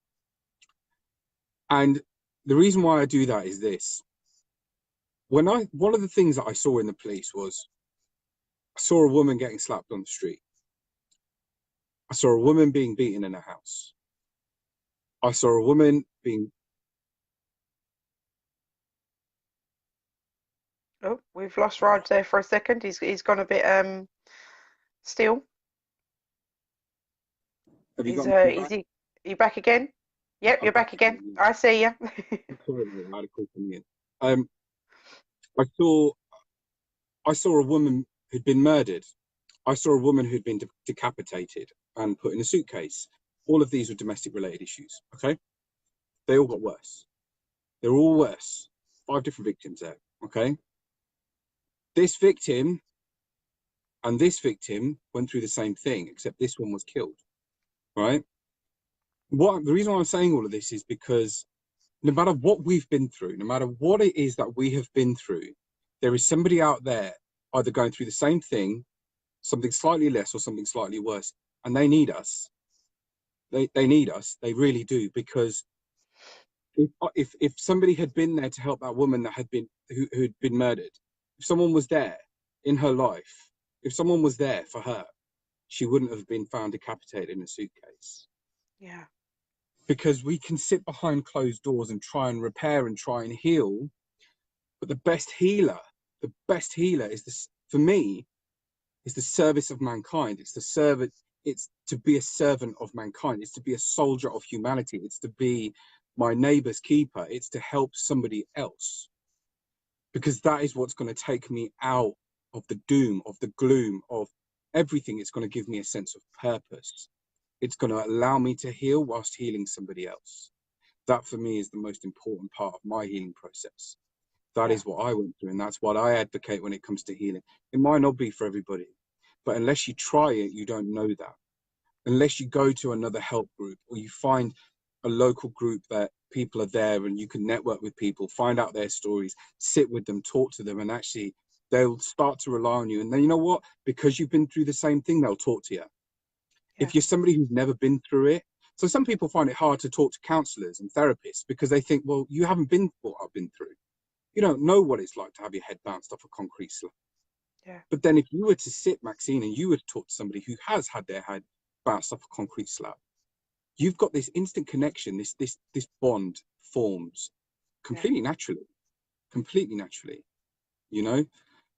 S2: And the reason why I do that is this. One of the things that I saw in the police was, I saw a woman getting slapped on the street. I saw a woman being beaten in a house. I saw a woman being
S1: Oh, we've lost Raj there for a second. He's gone a bit still.
S2: Have you
S1: Is
S2: got me
S1: is
S2: back?
S1: he? Are you back again? Yep,
S2: I'm
S1: you're
S2: back
S1: back again.
S2: again.
S1: I see you.
S2: Yeah. Sorry, mate, I had a call coming in. I saw I saw a woman who'd been murdered. I saw a woman who'd been decapitated and put in a suitcase. All of these were domestic related issues. Okay, they all got worse. They're all worse. 5 different victims there. Okay, this victim and this victim went through the same thing, except this one was killed. Right. The reason why I'm saying all of this is because no matter what we've been through, no matter what it is that we have been through, there is somebody out there either going through the same thing, something slightly less or something slightly worse, and they need us. They need us. They really do, because if somebody had been there to help that woman that had been who'd been murdered, if someone was there in her life, if someone was there for her, she wouldn't have been found decapitated in a suitcase.
S1: Yeah,
S2: Because we can sit behind closed doors and try and repair and try and heal, but the best healer is this, for me, is the service of mankind. It's the servant. It's to be a servant of mankind. It's to be a soldier of humanity. It's to be my neighbor's keeper. It's to help somebody else, because that is what's going to take me out of the doom, of the gloom, of everything. It's going to give me a sense of purpose. It's going to allow me to heal whilst healing somebody else. That for me is the most important part of my healing process. That
S1: yeah,
S2: is what I went through, and that's what I advocate when it comes to healing. It might not be for everybody, but unless you try it, you don't know that. Unless you go to another help group or you find a local group that people are there and you can network with people, find out their stories, sit with them, talk to them, and actually they'll start to rely on you. And then you know what? Because you've been through the same thing, they'll talk to you.
S1: yeah,
S2: If you're somebody who's never been through it, so some people find it hard to talk to counselors and therapists because they think, well, you haven't been through what I've been through. You don't know what it's like to have your head bounced off a concrete slab.
S1: yeah,
S2: But then if you were to sit, Maxine, and you were to talk to somebody who has had their head bounced off a concrete slab, you've got this instant connection, this bond forms
S1: yeah.
S2: completely naturally, you know?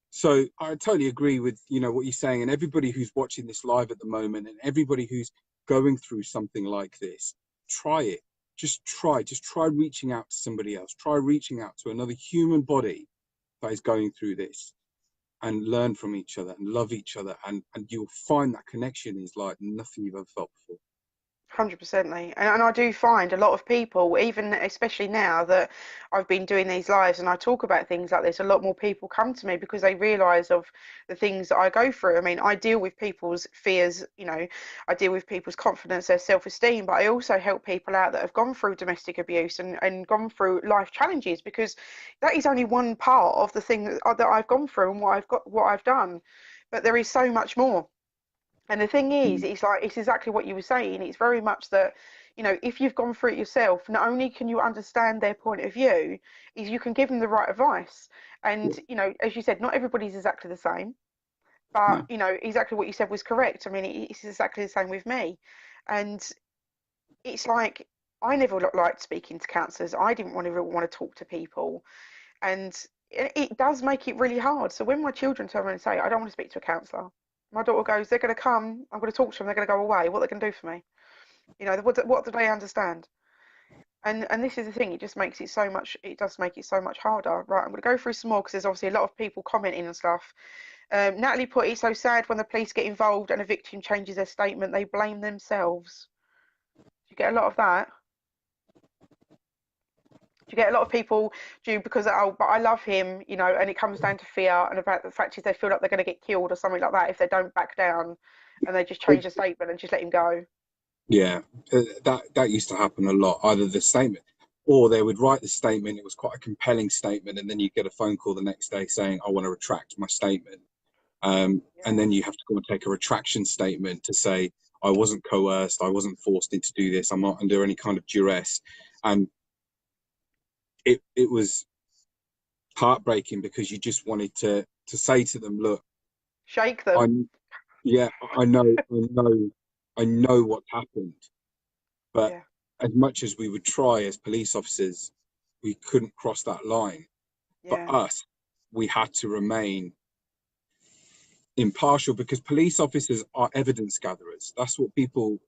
S2: So I totally agree with, what you're saying, and everybody who's watching this live at the moment and everybody who's going through something like this, try it. Just try reaching out to somebody else. Try reaching out to another human body that is going through this, and learn from each other and love each other, and you'll find that connection is like nothing you've ever felt before.
S1: 100%. And I do find a lot of people, even especially now that I've been doing these lives and I talk about things like this, a lot more people come to me because they realise of the things that I go through. I mean, I deal with people's fears, I deal with people's confidence, their self-esteem, but I also help people out that have gone through domestic abuse and gone through life challenges, because that is only one part of the thing that I've gone through and what I've done. But there is so much more. And the thing is,
S2: Mm.
S1: it's like it's exactly what you were saying. It's very much that, if you've gone through it yourself, not only can you understand their point of view, is you can give them the right advice.
S2: Yeah,
S1: And, as you said, not everybody's exactly the same, but,
S2: no,
S1: exactly what you said was correct. I mean, it's exactly the same with me. And it's like I never liked speaking to counsellors. I didn't want to talk to people. And it does make it really hard. So when my children turn around and say, I don't want to speak to a counsellor, my daughter goes, they're going to come, I'm going to talk to them, they're going to go away. What are they going to do for me? What do they understand? And this is the thing, it does make it so much harder. Right, I'm going to go through some more because there's obviously a lot of people commenting and stuff. Natalie put, it's so sad when the police get involved and a victim changes their statement, they blame themselves. Do you get a lot of that? Do you get a lot of people do because, oh, but I love him, and it comes down to fear, and about the fact is they feel like they're going to get killed or something like that if they don't back down, and they just change the statement and just let him go.
S2: yeah, that used to happen a lot. Either the statement, or they would write the statement. It was quite a compelling statement, and then you get a phone call the next day saying, "I want to retract my statement." And
S1: Yeah,
S2: then you have to go and take a retraction statement to say, "I wasn't coerced. I wasn't forced into do this. I'm not under any kind of duress." And it was heartbreaking because you just wanted to say to them, "Look,
S1: shake
S2: I
S1: them.
S2: yeah, I know what's happened, but
S1: Yeah,
S2: as much as we would try as police officers, we couldn't cross that line. For
S1: yeah,
S2: us, we had to remain impartial, because police officers are evidence gatherers. That's what people,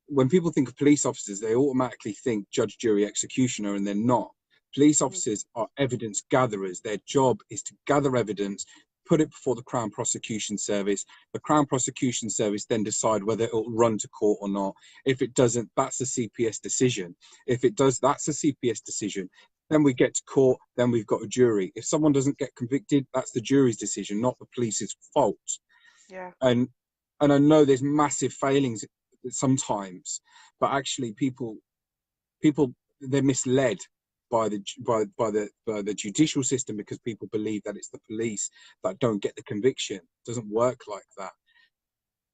S2: when people think of police officers, they automatically think judge, jury, executioner, and they're not. Police officers are evidence gatherers. Their job is to gather evidence, put it before the Crown Prosecution Service. The Crown Prosecution Service then decide whether it will run to court or not. If it doesn't, that's a CPS decision. If it does, that's a CPS decision. Then we get to court, then we've got a jury. If someone doesn't get convicted, that's the jury's decision, not the police's fault.
S1: Yeah.
S2: And I know there's massive failings sometimes, but actually people they're misled by the judicial system, because people believe that it's the police that don't get the conviction. It doesn't work like that.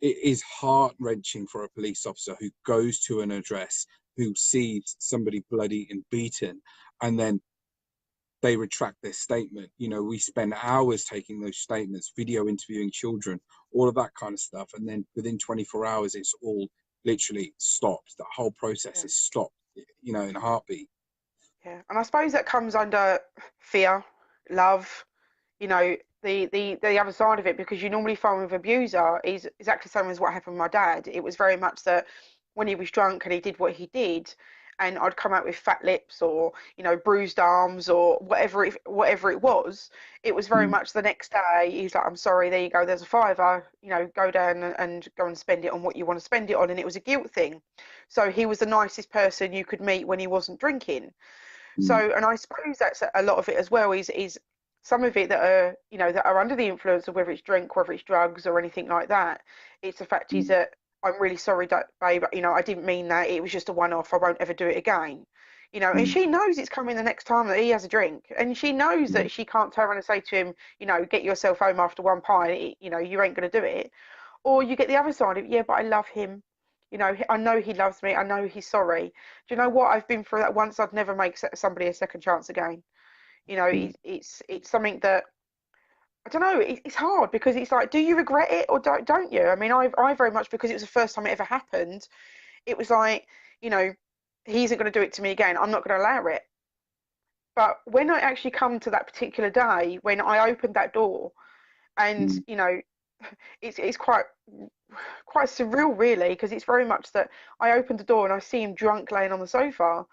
S2: It is heart-wrenching for a police officer who goes to an address, who sees somebody bloody and beaten, and then they retract their statement. You know, we spend hours taking those statements, video interviewing children, all of that kind of stuff, and then within 24 hours it's all literally stopped. That whole process is stopped, you know, in a heartbeat.
S1: Yeah, and I suppose that comes under fear, love, you know, the other side of it, because you normally find with abuser is exactly the same as what happened with my dad. It was very much that when he was drunk and he did what he did, and I'd come out with fat lips or, you know, bruised arms or whatever it was, it was very
S2: Mm.
S1: much the next day he's like, I'm sorry, there you go, there's a fiver, you know, go down and go and spend it on what you want to spend it on, and it was a guilt thing. So he was the nicest person you could meet when he wasn't drinking.
S2: Mm.
S1: So, and I suppose that's a lot of it as well, is some of it that are, you know, that are under the influence of whether it's drink, whether it's drugs or anything like that. It's the fact is
S2: Mm.
S1: that I'm really sorry, babe, you know, I didn't mean that. It was just a one-off. I won't ever do it again. You know, and
S2: Mm.
S1: she knows it's coming the next time that he has a drink, and she knows
S2: Yeah.
S1: that she can't turn around and say to him, you know, get yourself home after one pint. You know, you ain't going to do it. Or you get the other side of, yeah, but I love him. You know, I know he loves me. I know he's sorry. Do you know what? I've been through that once. I'd never make somebody a second chance again. You know,
S2: Mm.
S1: it's something that I don't know. It's hard because it's like, do you regret it or don't you? I mean, I very much, because it was the first time it ever happened. It was like, you know, he isn't going to do it to me again. I'm not going to allow it. But when I actually come to that particular day, when I opened that door, and
S2: Mm.
S1: you know, it's quite surreal really, because it's very much that I opened the door and I see him drunk laying on the sofa,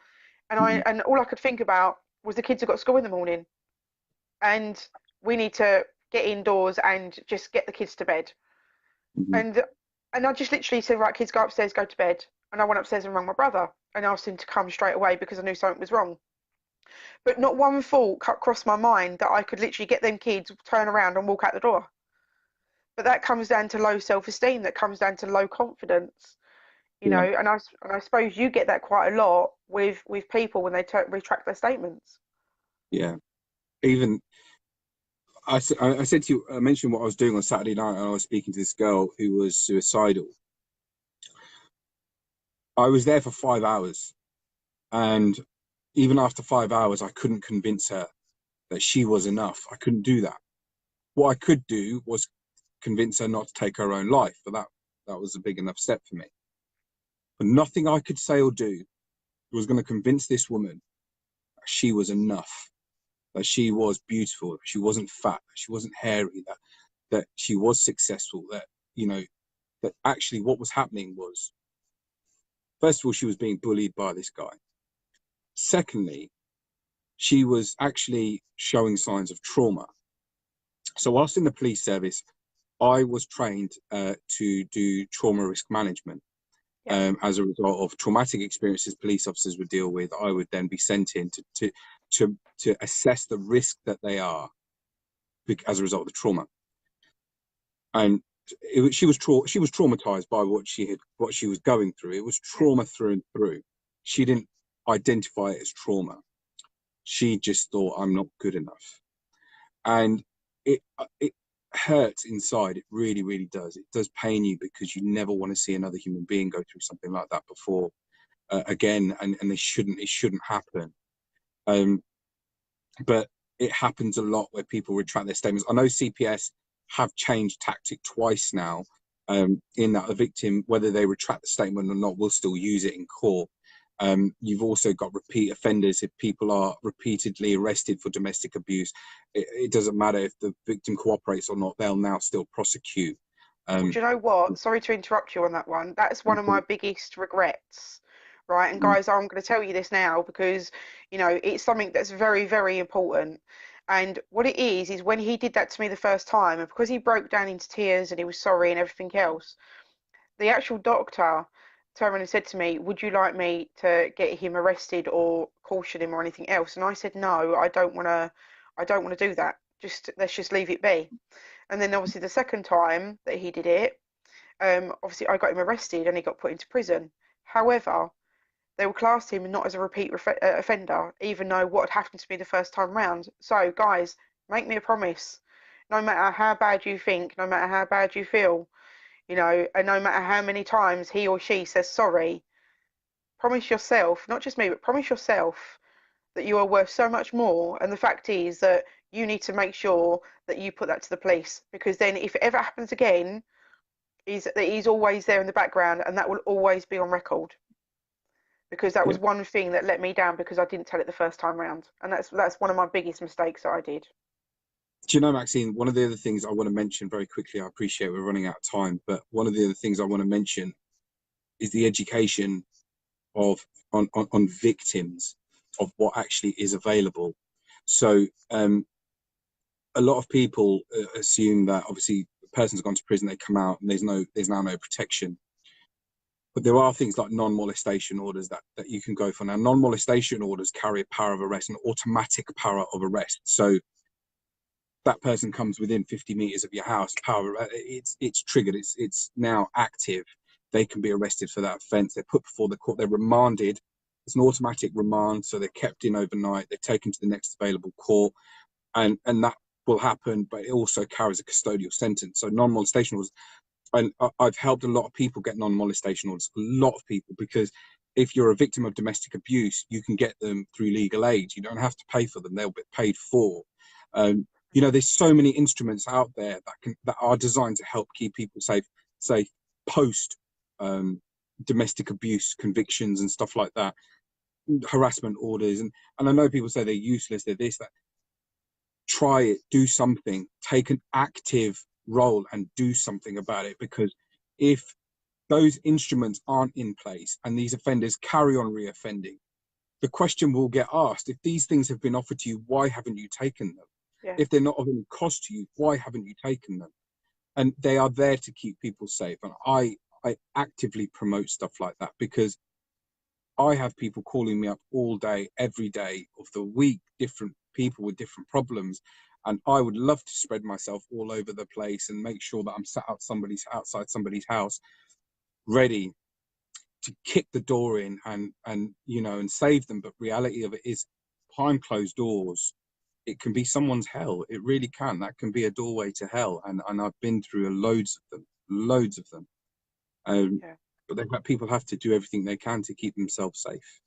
S1: and
S2: Mm.
S1: and all I could think about was the kids have got school in the morning, and we need to get indoors and just get the kids to bed.
S2: Mm.
S1: And I just literally said, right, kids, go upstairs, go to bed. And I went upstairs and rang my brother and asked him to come straight away because I knew something was wrong. But not one thought crossed my mind that I could literally get them kids, turn around and walk out the door. But that comes down to low self-esteem. That comes down to low confidence. You know,
S2: Yeah.
S1: and I suppose you get that quite a lot with people when they retract their statements.
S2: Yeah. Even I said to you, I mentioned what I was doing on Saturday night, and I was speaking to this girl who was suicidal. I was there for 5 hours, and even after 5 hours, I couldn't convince her that she was enough. I couldn't do that. What I could do was convince her not to take her own life, but that was a big enough step for me. But nothing I could say or do was going to convince this woman that she was enough, that she was beautiful, that she wasn't fat, that she wasn't hairy, that she was successful, that, you know, that actually what was happening was, first of all, she was being bullied by this guy. Secondly, she was actually showing signs of trauma. So whilst in the police service, I was trained to do trauma risk management.
S1: Yeah,
S2: As a result of traumatic experiences police officers would deal with, I would then be sent in to assess the risk that they are as a result of the trauma. And she was traumatized by what she was going through. It was
S1: yeah,
S2: trauma through and through. She didn't identify it as trauma. She just thought, I'm not good enough. And it hurts inside. It really, really does. It does pain you, because you never want to see another human being go through something like that before again, and it shouldn't happen. But it happens a lot where people retract their statements. I know CPS have changed tactic twice now, in that a victim, whether they retract the statement or not, will still use it in court. You've also got repeat offenders. If people are repeatedly arrested for domestic abuse, it doesn't matter if the victim cooperates or not, they'll now still prosecute.
S1: Well, do you know what? Sorry to interrupt you on that one. That's one of my biggest regrets, right? And guys, I'm going to tell you this now because, it's something that's very, very important. And what it is when he did that to me the first time, and because he broke down into tears and he was sorry and everything else, the actual doctor turned around and said to me, "Would you like me to get him arrested or caution him or anything else?" And I said, "No, I don't want to. I don't want to do that. Let's just leave it be." And then obviously the second time that he did it, obviously I got him arrested and he got put into prison. However, they will class him not as a repeat offender, even though what had happened to me the first time round. So, guys, make me a promise. No matter how bad you think, no matter how bad you feel, and no matter how many times he or she says sorry, promise yourself, not just me, but promise yourself that you are worth so much more. And the fact is that you need to make sure that you put that to the police, because then if it ever happens again, he's always there in the background and that will always be on record. Because that was one thing that let me down because I didn't tell it the first time round. And that's one of my biggest mistakes that I did.
S2: Do you know, Maxine, one of the other things I want to mention very quickly, I appreciate we're running out of time, but one of the other things I want to mention is the education of on victims of what actually is available. So a lot of people assume that obviously the person's gone to prison, they come out and there's now no protection. But there are things like non-molestation orders that you can go for. Now, non-molestation orders carry a power of arrest, an automatic power of arrest. So that person comes within 50 meters of your house, it's triggered, it's now active. They can be arrested for that offence. They're put before the court, they're remanded. It's an automatic remand, so they're kept in overnight, they're taken to the next available court, and that will happen, but it also carries a custodial sentence. So non-molestation orders, and I've helped a lot of people get non-molestation orders, a lot of people, because if you're a victim of domestic abuse, you can get them through legal aid. You don't have to pay for them; they'll be paid for. There's so many instruments out there that are designed to help keep people safe, say post domestic abuse convictions and stuff like that, harassment orders, and I know people say they're useless, they're this, that. Try it, do something, take an active role and do something about it, because if those instruments aren't in place and these offenders carry on reoffending, the question will get asked, if these things have been offered to you, why haven't you taken them?
S1: Yeah.
S2: If they're not of any cost to you, why haven't you taken them? And they are there to keep people safe. And I actively promote stuff like that, because I have people calling me up all day, every day of the week, different people with different problems. And I would love to spread myself all over the place and make sure that I'm sat outside somebody's house, ready to kick the door in and save them. But reality of it is, behind closed doors, it can be someone's hell. It really can. That can be a doorway to hell. And I've been through loads of them. But people have to do everything they can to keep themselves safe.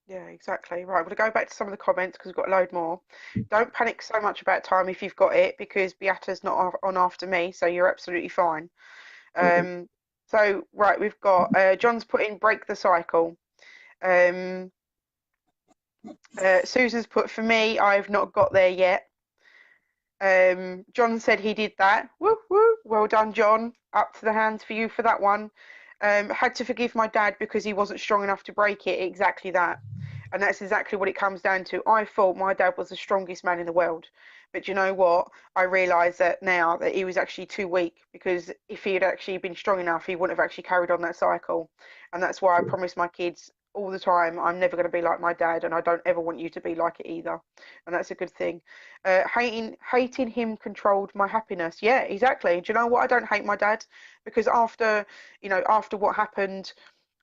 S1: Yeah, exactly. Right, I'm going to go back to some of the comments because we've got a load more. Don't panic so much about time if you've got it, because Beata's not on after me, so you're absolutely fine. So, right, we've got John's put in break the cycle. Susan's put, for me, I've not got there yet. John said he did that. Woo, woo. Well done, John. Up to the hands for you for that one. Had to forgive my dad because he wasn't strong enough to break it. Exactly that. And that's exactly what it comes down to. I thought my dad was the strongest man in the world. But you know what? I realise that now that he was actually too weak, because if he had actually been strong enough, he wouldn't have actually carried on that cycle. And that's why I promise my kids all the time, I'm never going to be like my dad, and I don't ever want you to be like it either. And that's a good thing. Hating him controlled my happiness. Yeah, exactly. Do you know what? I don't hate my dad, because after what happened,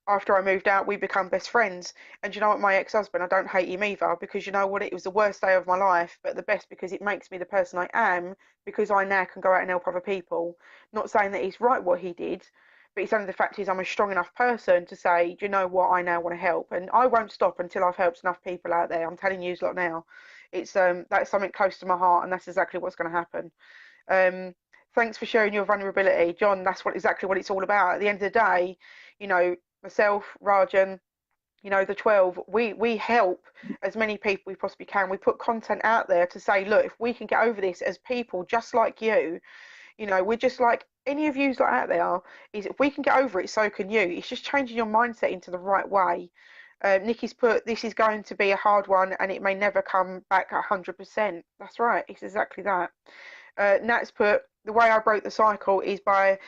S1: after I moved out, we become best friends. And you know what, my ex-husband, I don't hate him either, because you know what, it was the worst day of my life, but the best, because it makes me the person I am, because I now can go out and help other people. Not saying that he's right what he did, but it's only the fact is I'm a strong enough person to say, do you know what, I now want to help, and I won't stop until I've helped enough people out there. I'm telling you a lot now. It's that's something close to my heart, and that's exactly what's going to happen. Thanks for sharing your vulnerability, John. That's exactly what it's all about. At the end of the day, myself, Rajan, You know, the 12, we help as many people we possibly can. We put content out there to say, look, if we can get over this as people just like you know, we're just like any of yous like out there, is if we can get over it, so can you. It's just changing your mindset into the right way. Nikki's put, this is going to be a hard one and it may never come back 100%. That's right, it's exactly that. Nat's put, the way I broke the cycle is by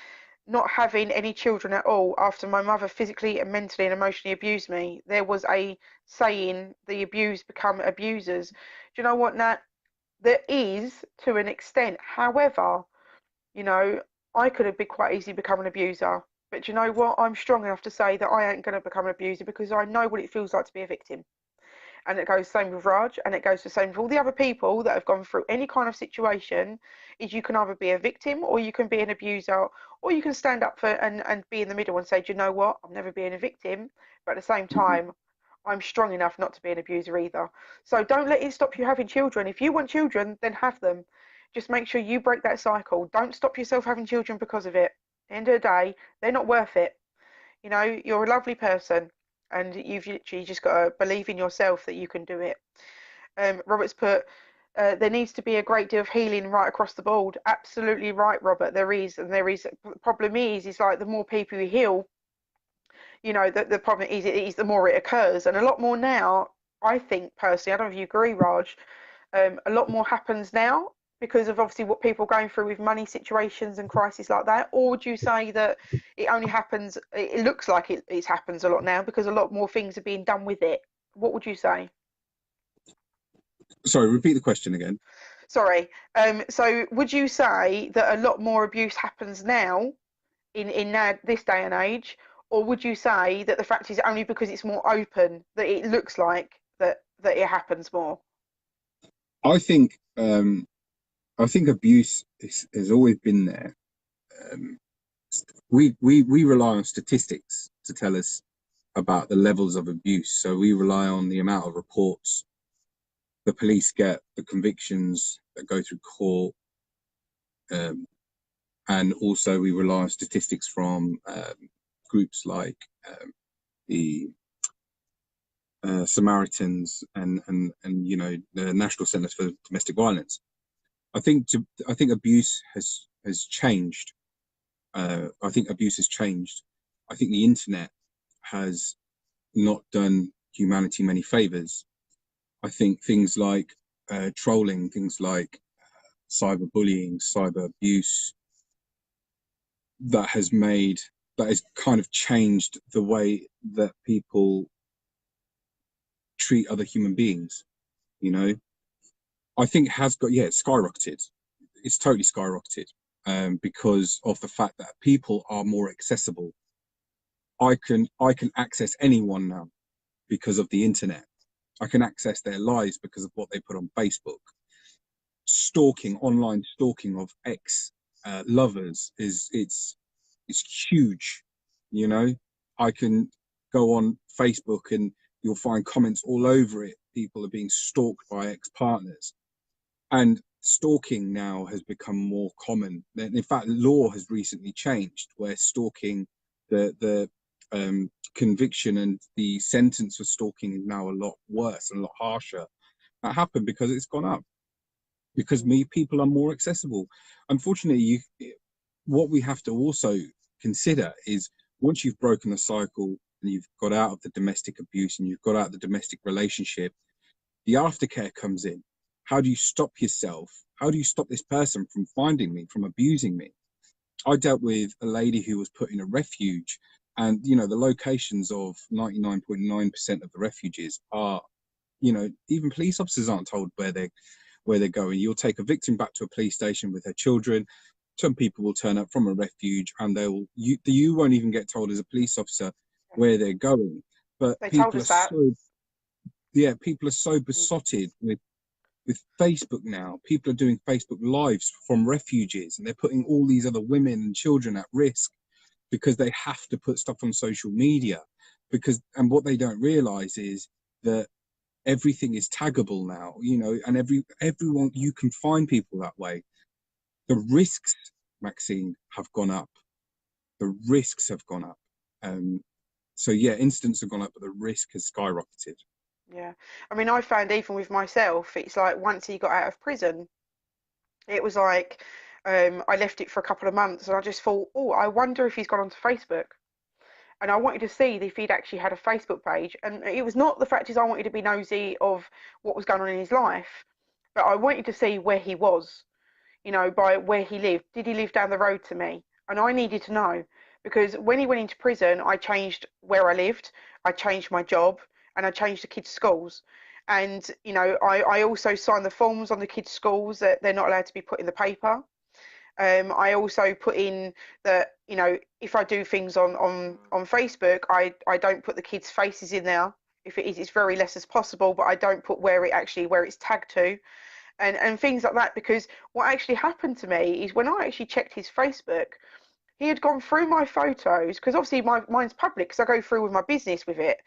S1: not having any children at all after my mother physically and mentally and emotionally abused me. There was a saying, the abused become abusers. Do you know what, Nat? There is, to an extent. However, you know, I could have been quite easily become an abuser. But you know what? I'm strong enough to say that I ain't going to become an abuser because I know what it feels like to be a victim. And it goes the same with Raj, and it goes the same with all the other people that have gone through any kind of situation. Is you can either be a victim or you can be an abuser, or you can stand up for and be in the middle and say, do you know what? I'm never being a victim, but at the same
S2: Mhm.
S1: time, I'm strong enough not to be an abuser either. So don't let it stop you having children. If you want children, then have them. Just make sure you break that cycle. Don't stop yourself having children because of it. At the end of the day, they're not worth it. You know, you're a lovely person and you've literally just got to believe in yourself that you can do it. Robert's put, there needs to be a great deal of healing right across the board. Absolutely right, Robert. There is, and there is. The problem is like the more people you heal, you know, the problem is the more it occurs, and a lot more now. I think personally, I don't know if you agree, Raj. A lot more happens now because of obviously what people are going through with money situations and crises like that? Or would you say that it only happens, it looks like it happens a lot now because a lot more things are being done with it? What would you say?
S2: Sorry, repeat the question again.
S1: Sorry. So would you say that a lot more abuse happens now in now this day and age, or would you say that the fact is only because it's more open that it looks like that it happens more?
S2: I think I think abuse has always been there. Um, we rely on statistics to tell us about the levels of abuse. So we rely on the amount of reports the police get, the convictions that go through court, um, and also we rely on statistics from groups like the Samaritans and you know the National Centre for Domestic Violence. I think abuse has changed. I think abuse has changed. I think the internet has not done humanity many favors. I think things like trolling, things like cyberbullying, cyber abuse, that has made that has kind of changed the way that people treat other human beings. You know, I think it has got it's skyrocketed. It's totally skyrocketed because of the fact that people are more accessible. I can access anyone now because of the internet. I can access their lives because of what they put on Facebook. Stalking, online stalking of ex lovers is huge. You know, I can go on Facebook and you'll find comments all over it. People are being stalked by ex partners, and stalking now has become more common. In fact, law has recently changed where stalking, the conviction and the sentence for stalking is now a lot worse and a lot harsher. That happened because it's gone up because me people are more accessible. Unfortunately, what we have to also consider is once you've broken the cycle and you've got out of the domestic abuse and you've got out of the domestic relationship, the aftercare comes in. How do you stop yourself? How do you stop this person from finding me, from abusing me? I dealt with a lady who was put in a refuge, and you know the locations of 99.9% of the refuges are, you know, even police officers aren't told where they're going. You'll take a victim back to a police station with her children. Some people will turn up from a refuge and you won't even get told as a police officer where they're going. But
S1: They told us that.
S2: people are so besotted with Facebook now. People are doing Facebook lives from refuges and they're putting all these other women and children at risk because they have to put stuff on social media. And what they don't realize is that everything is taggable now, you know, and everyone, you can find people that way. The risks, Maxine, have gone up. The risks have gone up. Um, So yeah, incidents have gone up, but the risk has skyrocketed.
S1: Yeah. I mean, I found even with myself, it's like once he got out of prison, it was like I left it for a couple of months and I just thought, oh, I wonder if he's gone onto Facebook. And I wanted to see if he'd actually had a Facebook page. And it was not the fact is I wanted to be nosy of what was going on in his life, but I wanted to see where he was, you know, by where he lived. Did he live down the road to me? And I needed to know because when he went into prison, I changed where I lived, I changed my job, and I changed the kids' schools. And, you know, I also signed the forms on the kids' schools that they're not allowed to be put in the paper. I also put in that, you know, if I do things on Facebook, I don't put the kids' faces in there. If it is, it's very less as possible, but I don't put where it's tagged to, and things like that. Because what actually happened to me is when I actually checked his Facebook, he had gone through my photos because obviously mine's public because I go through with my business with it.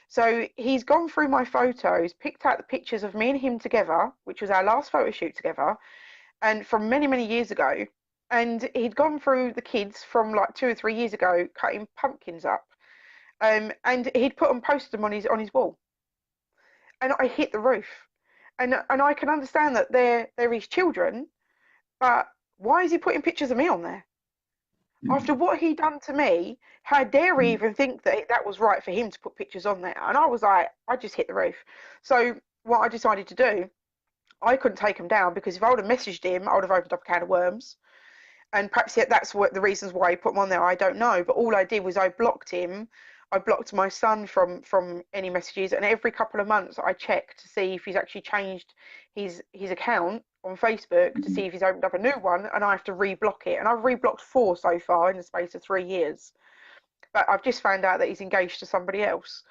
S1: So he's gone through my photos, picked out the pictures of me and him together, which was our last photo shoot together, and from many, many years ago. And he'd gone through the kids from like 2 or 3 years ago, cutting pumpkins up. And he'd put them, posted them on his wall. And I hit the roof. And I can understand that they're his children, but why is he putting pictures of me on there? After what he done to me, how dare he even think that that was right for him to put pictures on there? And I was like, I just hit the roof. So what I decided to do, I couldn't take him down because if I would have messaged him, I would have opened up a can of worms. And perhaps that's what the reasons why he put him on there. I don't know, but all I did was I blocked him. I blocked my son from any messages, and every couple of months I check to see if he's actually changed his account on Facebook to see if he's opened up a new one, and I have to re-block it. And I've re-blocked 4 so far in the space of 3 years. But I've just found out that he's engaged to somebody else.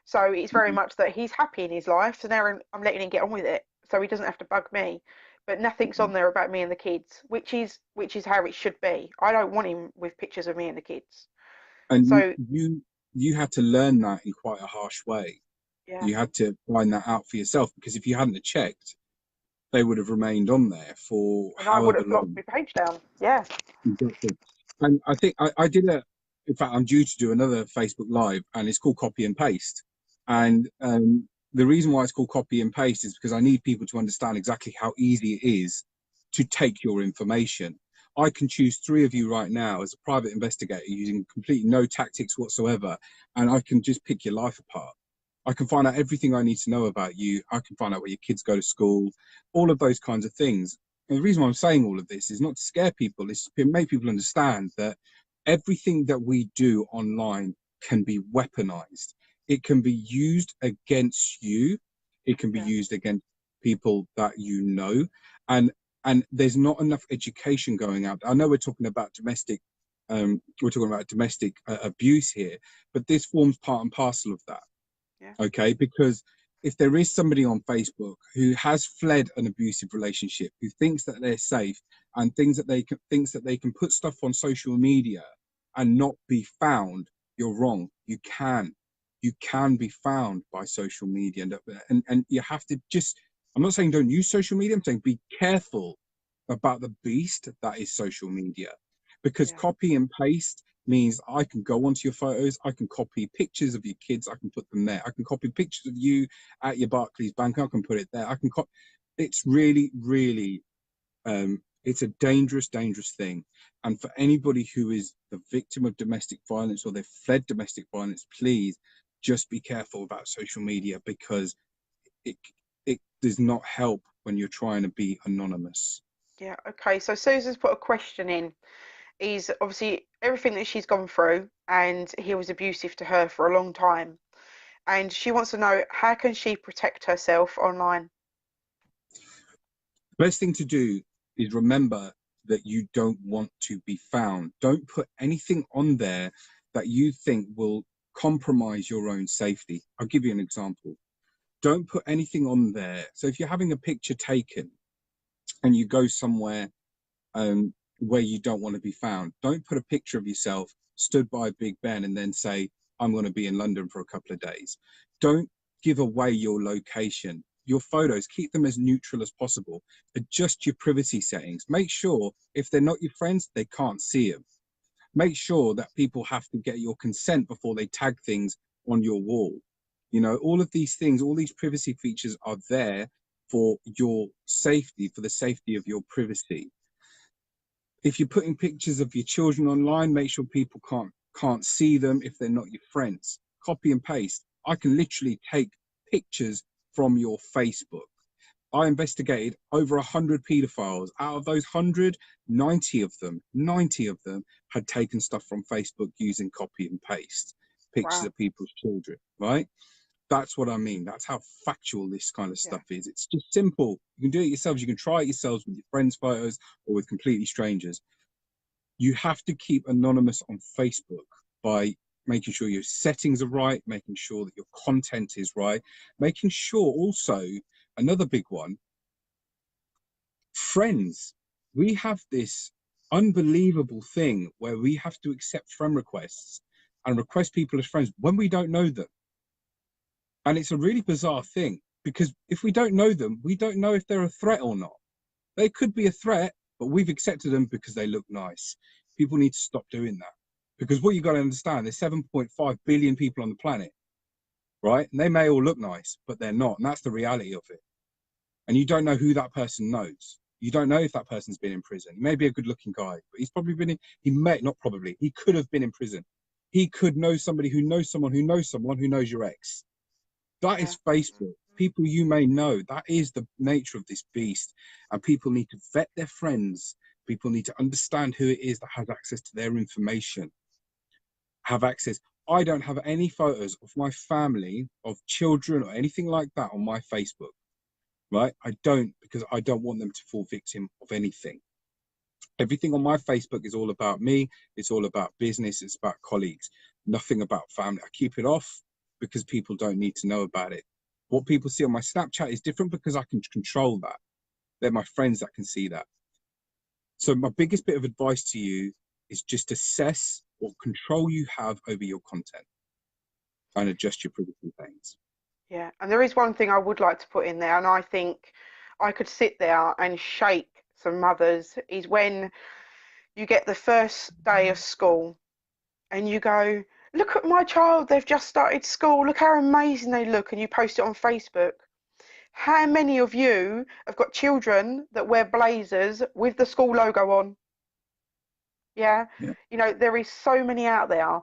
S1: So it's very much that he's happy in his life, so now I'm letting him get on with it, so he doesn't have to bug me. But nothing's on there about me and the kids, which is how it should be. I don't want him with pictures of me and the kids.
S2: And
S1: So
S2: you had to learn that in quite a harsh way.
S1: yeah,
S2: You had to find that out for yourself, because if you hadn't have checked, they would have remained on there for
S1: and I would
S2: however
S1: have locked
S2: long.
S1: my page down. Yeah,
S2: Exactly. And I think I did in fact, I'm due to do another Facebook Live, and it's called Copy and Paste. And the reason why it's called Copy and Paste is because I need people to understand exactly how easy it is to take your information. I can choose 3 of you right now as a private investigator using completely no tactics whatsoever, and I can just pick your life apart. I can find out everything I need to know about you. I can find out where your kids go to school, all of those kinds of things. And the reason why I'm saying all of this is not to scare people, it's to make people understand that everything that we do online can be weaponized. It can be used against you. It can be
S1: yeah,
S2: used against people that you know. And there's not enough education going out. I know we're talking about domestic abuse here, but this forms part and parcel of that.
S1: yeah,
S2: Okay, because if there is somebody on Facebook who has fled an abusive relationship, who thinks that they're safe and thinks that they can put stuff on social media and not be found, you're wrong. You can be found by social media, and you have to just. I'm not saying don't use social media. I'm saying be careful about the beast that is social media, because
S1: yeah,
S2: copy and paste means I can go onto your photos, I can copy pictures of your kids, I can put them there. I can copy pictures of you at your Barclays Bank, I can put it there. I can copy. It's really, really, it's a dangerous, dangerous thing. And for anybody who is the victim of domestic violence or they've fled domestic violence, please just be careful about social media, because it it does not help when you're trying to be anonymous.
S1: yeah. Okay, so Susan's put a question in. Is obviously everything that she's gone through, and he was abusive to her for a long time, and she wants to know how can she protect herself online.
S2: Best thing to do is remember that you don't want to be found. Don't put anything on there that you think will compromise your own safety. I'll give you an example. Don't put anything on there. So if you're having a picture taken and you go somewhere where you don't want to be found, don't put a picture of yourself stood by Big Ben and then say, I'm going to be in London for a couple of days. Don't give away your location. Your photos, keep them as neutral as possible. Adjust your privacy settings. Make sure if they're not your friends, they can't see them. Make sure that people have to get your consent before they tag things on your wall. You know, all of these things, all these privacy features are there for your safety, for the safety of your privacy. If you're putting pictures of your children online, make sure people can't see them if they're not your friends. Copy and paste. I can literally take pictures from your Facebook. I investigated over 100 paedophiles. Out of those 100, 90 of them had taken stuff from Facebook using copy and paste, pictures
S1: Wow.
S2: of people's children, right? That's what I mean. That's how factual this kind of
S1: Yeah.
S2: stuff is. It's just simple. You can do it yourselves. You can try it yourselves with your friends' photos or with completely strangers. You have to keep anonymous on Facebook by making sure your settings are right, making sure that your content is right, making sure also, another big one, friends. We have this unbelievable thing where we have to accept friend requests and request people as friends when we don't know them. And it's a really bizarre thing because if we don't know them, we don't know if they're a threat or not. They could be a threat, but we've accepted them because they look nice. People need to stop doing that because what you got to understand, there's 7.5 billion people on the planet, right? And they may all look nice, but they're not. And that's the reality of it. And you don't know who that person knows. You don't know if that person's been in prison. He may be a good looking guy, but he's probably been in, he may, not probably, he could have been in prison. He could know somebody who knows someone who knows someone who knows your ex. That
S1: Yeah.
S2: is Facebook. People you may know. That is the nature of this beast. And people need to vet their friends. People need to understand who it is that has access to their information. Have access. I don't have any photos of my family, of children, or anything like that on my Facebook. Right? I don't, because I don't want them to fall victim of anything. Everything on my Facebook is all about me. It's all about business. It's about colleagues. Nothing about family. I keep it off because people don't need to know about it. What people see on my Snapchat is different because I can control that. They're my friends that can see that. So my biggest bit of advice to you is just assess what control you have over your content and adjust your privacy settings.
S1: Yeah. And there is one thing I would like to put in there, and I think I could sit there and shake some mothers, is when you get the first day of school and you go, look at my child, they've just started school, look how amazing they look, and you post it on Facebook. How many of you have got children that wear blazers with the school logo on? Yeah,
S2: Yeah.
S1: you know, there is so many out there.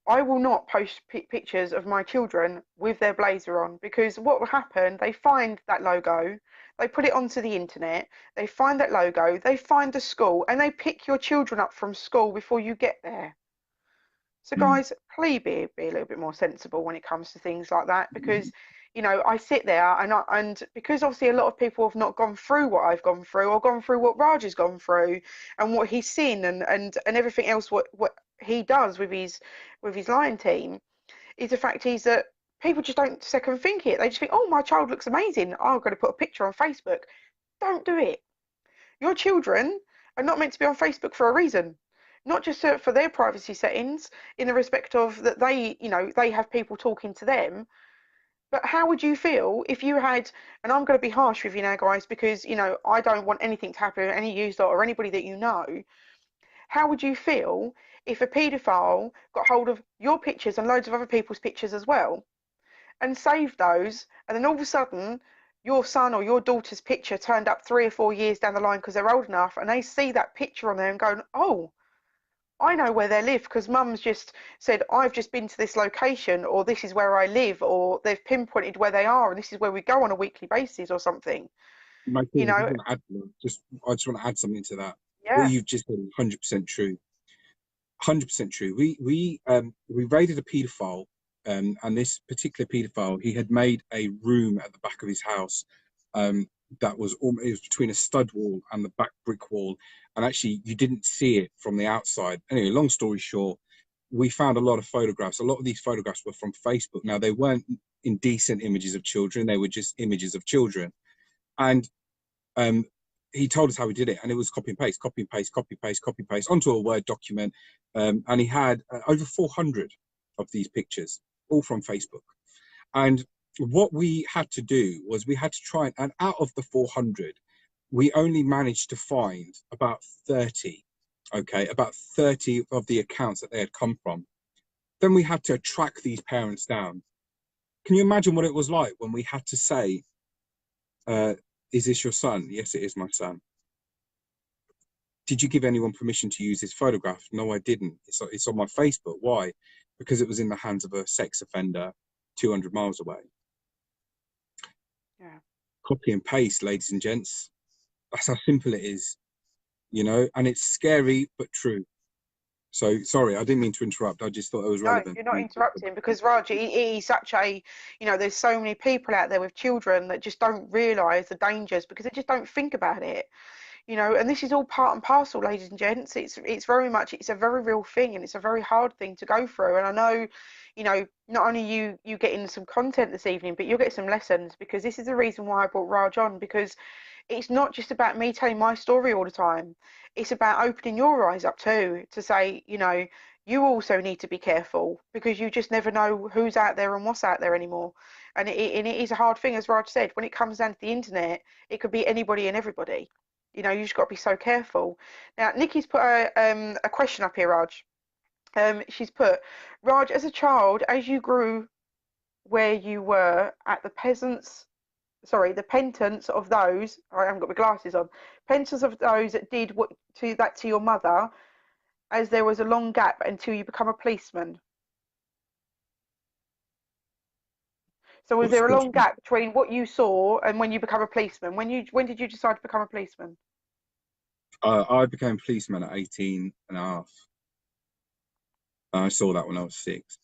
S1: I will not post pictures of my children with their blazer on, because what will happen, they find that logo, they put it onto the internet, they find that logo, they find the school, and they pick your children up from school before you get there. So
S2: Mm.
S1: guys, please be a little bit more sensible when it comes to things like that, because you know, I sit there and because obviously a lot of people have not gone through what I've gone through or gone through what Raj has gone through and what he's seen and everything else what he does with his Lion team, is the fact is that people just don't second think it. They just think, oh, my child looks amazing, I'm going to put a picture on Facebook. Don't do it. Your children are not meant to be on Facebook for a reason. Not just for their privacy settings, in the respect of that they, you know, they have people talking to them. But how would you feel if you had, and I'm going to be harsh with you now, guys, because, you know, I don't want anything to happen to any user or anybody that you know. How would you feel if a paedophile got hold of your pictures and loads of other people's pictures as well and saved those, and then all of a sudden your son or your daughter's picture turned up 3 or 4 years down the line because they're old enough and they see that picture on there and go, oh, I know where they live because mum's just said, I've just been to this location, or this is where I live, or they've pinpointed where they are, and this is where we go on a weekly basis, or something.
S2: Mike,
S1: You
S2: I just
S1: know,
S2: want to add, I just want to add something to that. What
S1: yeah.
S2: you've just said is 100% true. 100% true. We raided a paedophile, and this particular paedophile, he had made a room at the back of his house, um, that was almost, it was between a stud wall and the back brick wall, and actually you didn't see it from the outside. Anyway, long story short, we found a lot of photographs. A lot of these photographs were from Facebook. Now they weren't indecent images of children; they were just images of children, and um, he told us how he did it, and it was copy and paste, copy and paste, copy paste, copy paste onto a Word document, and he had over 400 of these pictures, all from Facebook. And what we had to do was we had to try and out of the 400, we only managed to find about 30 okay, about 30 of the accounts that they had come from. Then we had to track these parents down. Can you imagine what it was like when we had to say, is this your son? Yes, it is my son. Did you give anyone permission to use this photograph? No, I didn't. It's on my Facebook. Why? Because it was in the hands of a sex offender 200 miles away.
S1: Yeah.
S2: Copy and paste, ladies and gents. That's how simple it is, you know, and it's scary but true. So sorry, I didn't mean to interrupt. I just thought it was
S1: No,
S2: relevant
S1: you're
S2: for
S1: not
S2: me
S1: interrupting, because Raj, he's such a, there's so many people out there with children that just don't realise the dangers because they just don't think about it. And this is all part and parcel, ladies and gents. It's very much, it's a very real thing, and it's a very hard thing to go through. And I know, not only you getting some content this evening, but you'll get some lessons, because this is the reason why I brought Raj on, because it's not just about me telling my story all the time. It's about opening your eyes up too, to say, you also need to be careful, because you just never know who's out there and what's out there anymore. And it is a hard thing, as Raj said, when it comes down to the internet, it could be anybody and everybody. You just got to be so careful. Now, Nikki's put a question up here, Raj. She's put, Raj, as a child, as you grew where you were at the penitence of those, I haven't got my glasses on, penitence of those that did that to your mother, as there was a long gap until you become a policeman. So was
S2: What's the
S1: there a long
S2: question?
S1: gap between what you saw and when you become a policeman? When did you decide to become a policeman?
S2: I became a policeman at 18 and a half. I saw that when I was 6.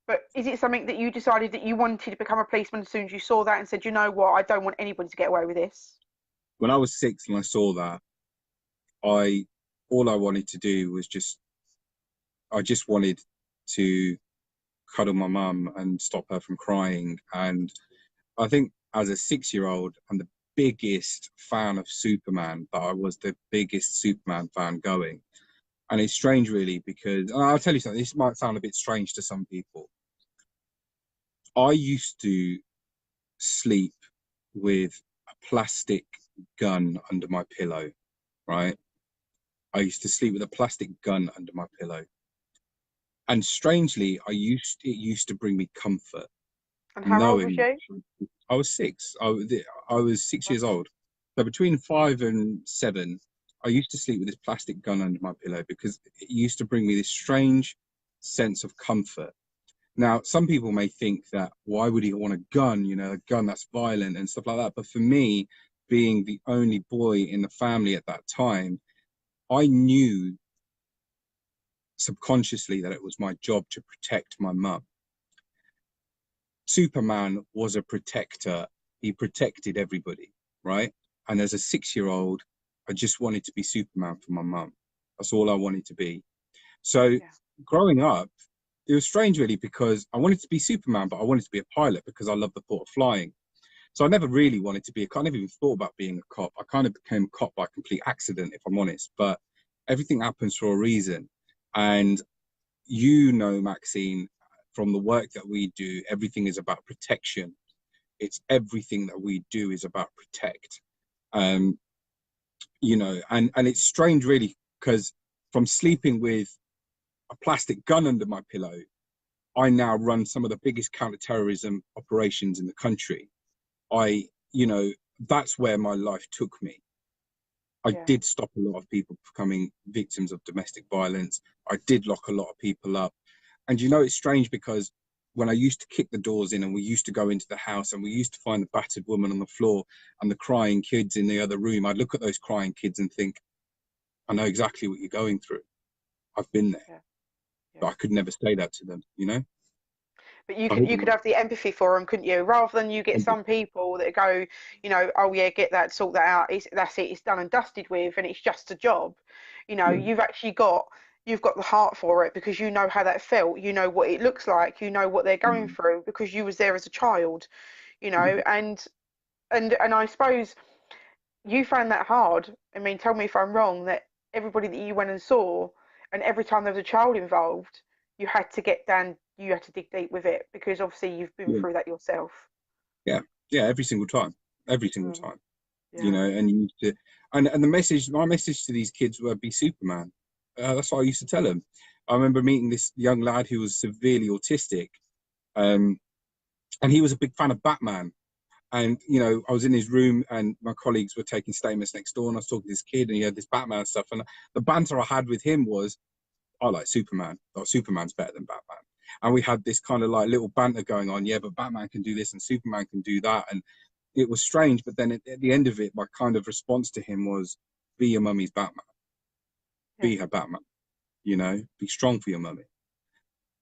S1: But is it something that you decided that you wanted to become a policeman as soon as you saw that and said, you know what, I don't want anybody to get away with this?
S2: When I was 6 and I saw that, I all I wanted to do was I just wanted to cuddle my mum and stop her from crying. And I think as a 6-year-old, I'm the biggest fan of Superman, but I was the biggest Superman fan going. And it's strange, really, because and I'll tell you something, this might sound a bit strange to some people. I used to sleep with a plastic gun under my pillow, right? I used to sleep with a plastic gun under my pillow. And strangely, it used to bring me comfort,
S1: And how old was
S2: knowing
S1: you?
S2: I was 6. I was 6 years old. So between 5 and 7, I used to sleep with this plastic gun under my pillow because it used to bring me this strange sense of comfort. Now, some people may think that why would he want a gun, a gun that's violent and stuff like that. But for me, being the only boy in the family at that time, I knew subconsciously that it was my job to protect my mum. Superman was a protector. He protected everybody, right? And as a 6-year-old, I just wanted to be Superman for my mum. That's all I wanted to be. So
S1: Yeah.
S2: growing up, it was strange really because I wanted to be Superman, but I wanted to be a pilot because I love the thought of flying. So I never really wanted to be a cop. I never even thought about being a cop. I kind of became a cop by complete accident, if I'm honest. But everything happens for a reason. And Maxine, from the work that we do, everything is about protection. It's everything that we do is about protect. Um, and it's strange really because from sleeping with a plastic gun under my pillow, I now run some of the biggest counterterrorism operations in the country. I, you know, that's where my life took me. I
S1: Yeah.
S2: did stop a lot of people becoming victims of domestic violence. I did lock a lot of people up. And it's strange because when I used to kick the doors in and we used to go into the house and we used to find the battered woman on the floor and the crying kids in the other room, I'd look at those crying kids and think, I know exactly what you're going through. I've been there,
S1: Yeah.
S2: but
S1: Yeah.
S2: I could never say that to them.
S1: But you
S2: I
S1: could
S2: hope
S1: you could have the empathy for them, couldn't you? Rather than you get
S2: you-
S1: some people that go, oh yeah, get that, sort that out. That's it. It's done and dusted with, and it's just a job.
S2: yeah,
S1: You've got the heart for it, because you know how that felt. You know what it looks like. You know what they're going
S2: mm,
S1: through, because you was there as a child.
S2: yeah.
S1: And I suppose you found that hard. I mean, tell me if I'm wrong, that everybody that you went and saw, and every time there was a child involved, you had to get down, you had to dig deep with it, because obviously you've been
S2: Yeah,
S1: through that yourself.
S2: yeah, yeah, every single time, every single
S1: Mm,
S2: time. you
S1: Yeah.
S2: know, and you used to, and my message to these kids were be Superman. That's what I used to tell them. I remember meeting this young lad who was severely autistic, um, and he was a big fan of Batman. And you know, I was in his room, and my colleagues were taking statements next door, and I was talking to this kid, and he had this Batman stuff, and the banter I had with him was, I like Superman. Like, Superman's better than Batman. And we had this kind of like little banter going on. Yeah, but Batman can do this and Superman can do that. And it was strange. But then at the end of it, my kind of response to him was, be your mummy's Batman.
S1: Yeah.
S2: Be her Batman. You know, be strong for your mummy.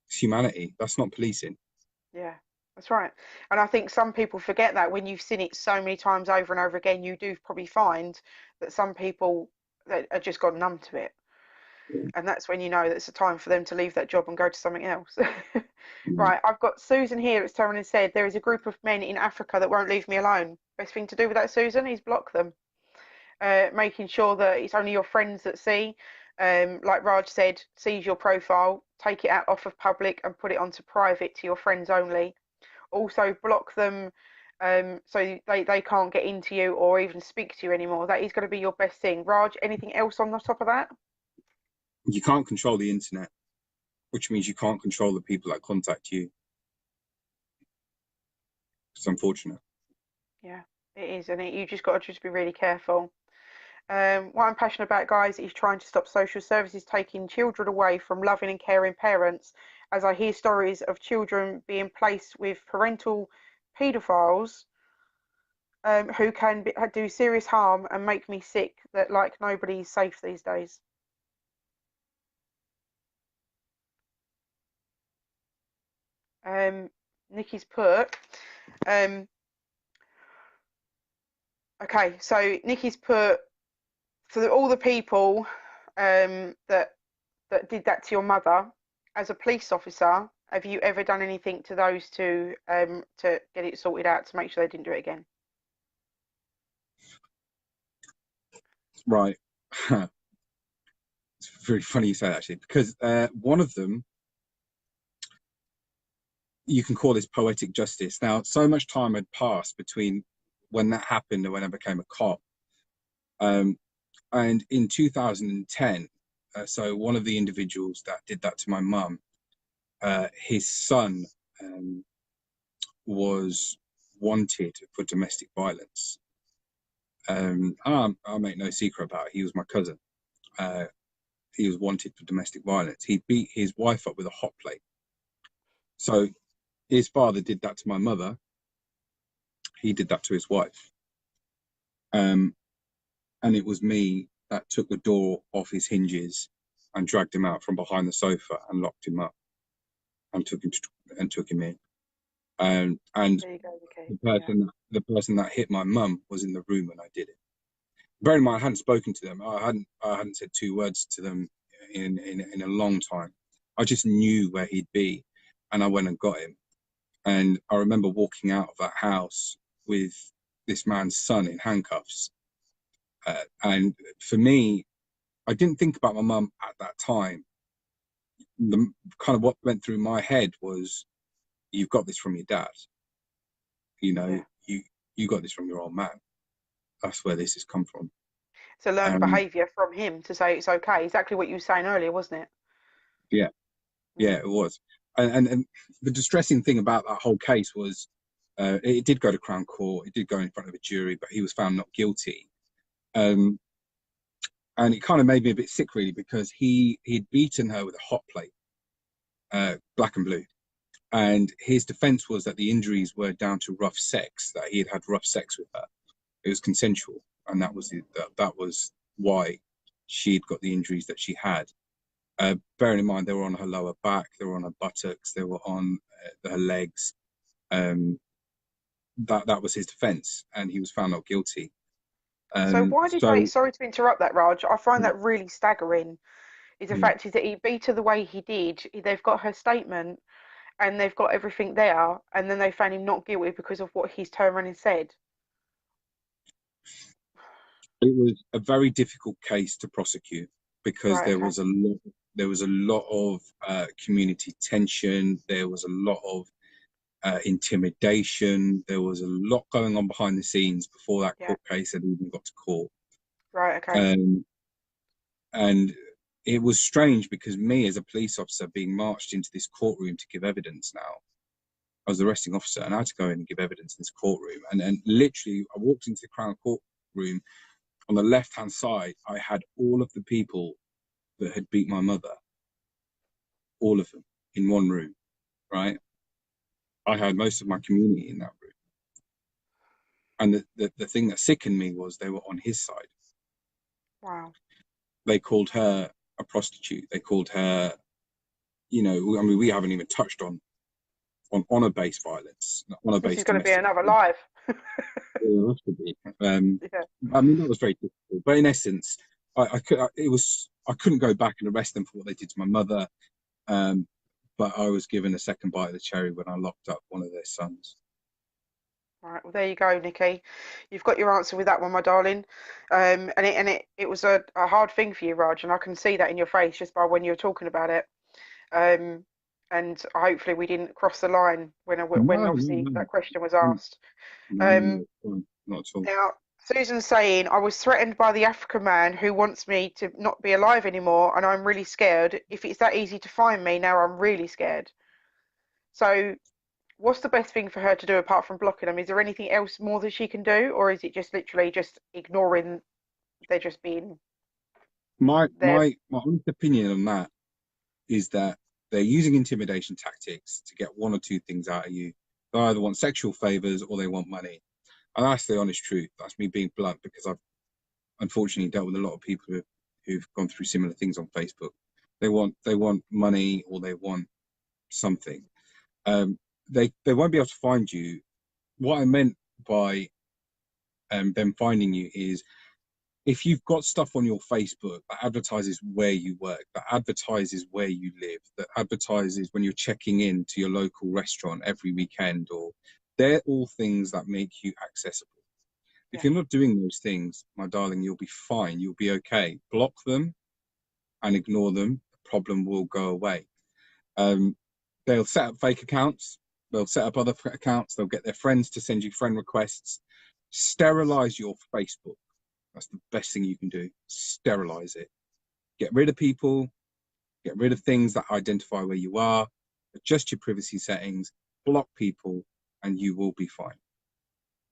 S2: It's humanity. That's not policing.
S1: Yeah, that's right. And I think some people forget that when you've seen it so many times over and over again, you do probably find that some people that are just got numb to it. And that's when you know that it's a time for them to leave that job and go to something else.
S2: Mm.
S1: Right, I've got Susan here that's turning and said there is a group of men in Africa that won't leave me alone. Best thing to do with that, Susan, is block them. Making sure that it's only your friends that see. Like Raj said, sees your profile, take it out off of public and put it onto private to your friends only. Also block them so they can't get into you or even speak to you anymore. That is going to be your best thing. Raj, anything else on the top of that?
S2: You can't control the internet, which means you can't control the people that contact you. It's unfortunate.
S1: Yeah, it is, and you just got to just be really careful. What I'm passionate about, guys, is trying to stop social services taking children away from loving and caring parents. As I hear stories of children being placed with parental paedophiles who can do serious harm and make me sick, that like nobody's safe these days. Um, Nikki's put, um, okay, so Nikki's put for all the people that did that to your mother, as a police officer, have you ever done anything to those two to get it sorted out to make sure they didn't do it again?
S2: Right. It's very funny you say that, actually, because one of them, you can call this poetic justice. Now, so much time had passed between when that happened and when I became a cop. Um, and in 2010, so one of the individuals that did that to my mum, his son was wanted for domestic violence. I'll make no secret about it. He was my cousin. Uh, he was wanted for domestic violence. He beat his wife up with a hot plate. So his father did that to my mother. He did that to his wife. Um, and it was me that took the door off his hinges and dragged him out from behind the sofa and locked him up and took him in. And
S1: There you go, Vicky.
S2: the
S1: Yeah.
S2: person that hit my mum was in the room when I did it. Bear in mind, I hadn't spoken to them. I hadn't said two words to them in a long time. I just knew where he'd be, and I went and got him. And I remember walking out of that house with this man's son in handcuffs. And for me, I didn't think about my mum at that time. The kind of what went through my head was, "You've got this from your dad. You know,
S1: Yeah.
S2: you got this from your old man. That's where this has come from."
S1: So learned
S2: And
S1: behaviour from him to say it's okay. Exactly what you were saying earlier, wasn't it?
S2: yeah, yeah,
S1: Mm.
S2: it was. And the distressing thing about that whole case was, it did go to Crown Court. It did go in front of a jury, but he was found not guilty. Um, and it kind of made me a bit sick, really, because he'd beaten her with a hot plate, black and blue. And his defense was that the injuries were down to rough sex, that he had had rough sex with her. It was consensual, and that was why she'd got the injuries that she had. Bearing in mind, they were on her lower back, they were on her buttocks, they were on her legs. Um, that was his defense, and he was found not guilty.
S1: So why did they?
S2: So
S1: Sorry to interrupt that, Raj. I find that really staggering. Is the
S2: mm,
S1: fact is that he beat her the way he did. They've got her statement and they've got everything there, and then they found him not guilty because of what he's turned around and said.
S2: it was a very difficult case to prosecute because
S1: Right. Okay.
S2: there was a lot of community tension. There was a lot of intimidation. There was a lot going on behind the scenes before that
S1: Yeah.
S2: court case had even got to court.
S1: Right. Okay.
S2: And it was strange because me, as a police officer, being marched into this courtroom to give evidence now. I was the arresting officer and I had to go in and give evidence in this courtroom. And literally, I walked into the Crown Court room. On the left-hand side, I had all of the people that had beat my mother, all of them in one room, right? I had most of my community in that room. And the thing that sickened me was they were on his side.
S1: Wow.
S2: They called her a prostitute. They called her, I mean, we haven't even touched on honor-based violence,
S1: This is
S2: honor-based
S1: going to be
S2: domestic
S1: another
S2: violence.
S1: live.
S2: It has to be.
S1: Yeah.
S2: I mean, that was very difficult. But in essence, I couldn't go back and arrest them for what they did to my mother. But I was given a second bite of the cherry when I locked up one of their sons.
S1: Right, well, there you go, Nikki. You've got your answer with that one, my darling. And it was a hard thing for you, Raj, and I can see that in your face just by when you were talking about it. Um, and hopefully we didn't cross the line when
S2: No,
S1: obviously
S2: no,
S1: that question was
S2: no,
S1: asked.
S2: no,
S1: Um,
S2: no, no, not at all.
S1: Now, Susan's saying, I was threatened by the African man who wants me to not be alive anymore, and I'm really scared. If it's that easy to find me, now I'm really scared. So what's the best thing for her to do apart from blocking them? Is there anything else more that she can do, or is it just literally just ignoring they're just being
S2: My
S1: there?
S2: my honest opinion on that is that they're using intimidation tactics to get one or two things out of you. They either want sexual favors or they want money. And that's the honest truth. That's me being blunt because I've unfortunately dealt with a lot of people who've gone through similar things on Facebook. They want money or they want something. They won't be able to find you. What I meant by them finding you is if you've got stuff on your Facebook that advertises where you work, that advertises where you live, that advertises when you're checking in to your local restaurant every weekend, or they're all things that make you accessible. If
S1: Yeah,
S2: you're not doing those things, my darling, you'll be fine. You'll be okay. Block them and ignore them. The problem will go away. Um, they'll set up fake accounts. They'll set up other accounts. They'll get their friends to send you friend requests. Sterilize your Facebook. That's the best thing you can do. Sterilize it. Get rid of people. Get rid of things that identify where you are. Adjust your privacy settings. Block people, and you will be fine.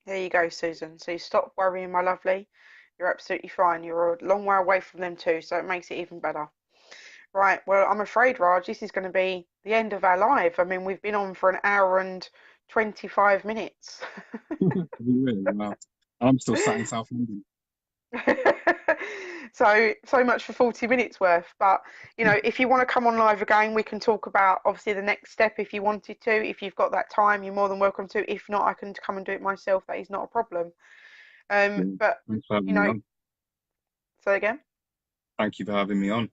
S1: there you go, Susan. So you stop worrying, my lovely. You're absolutely fine. You're a long way away from them too, so it makes it even better. Right, well, I'm afraid, Raj, this is going to be the end of our live. I mean, we've been on for an hour and 25 minutes.
S2: Really, wow. I'm still sat in South London.
S1: So much for 40 minutes worth. But, if you want to come on live again, we can talk about obviously the next step if you wanted to. If you've got that time, you're more than welcome to. If not, I can come and do it myself. That is not a problem.
S2: Yeah.
S1: But,
S2: Thanks for
S1: you
S2: having me
S1: know,
S2: on.
S1: say again.
S2: Thank you for having me on.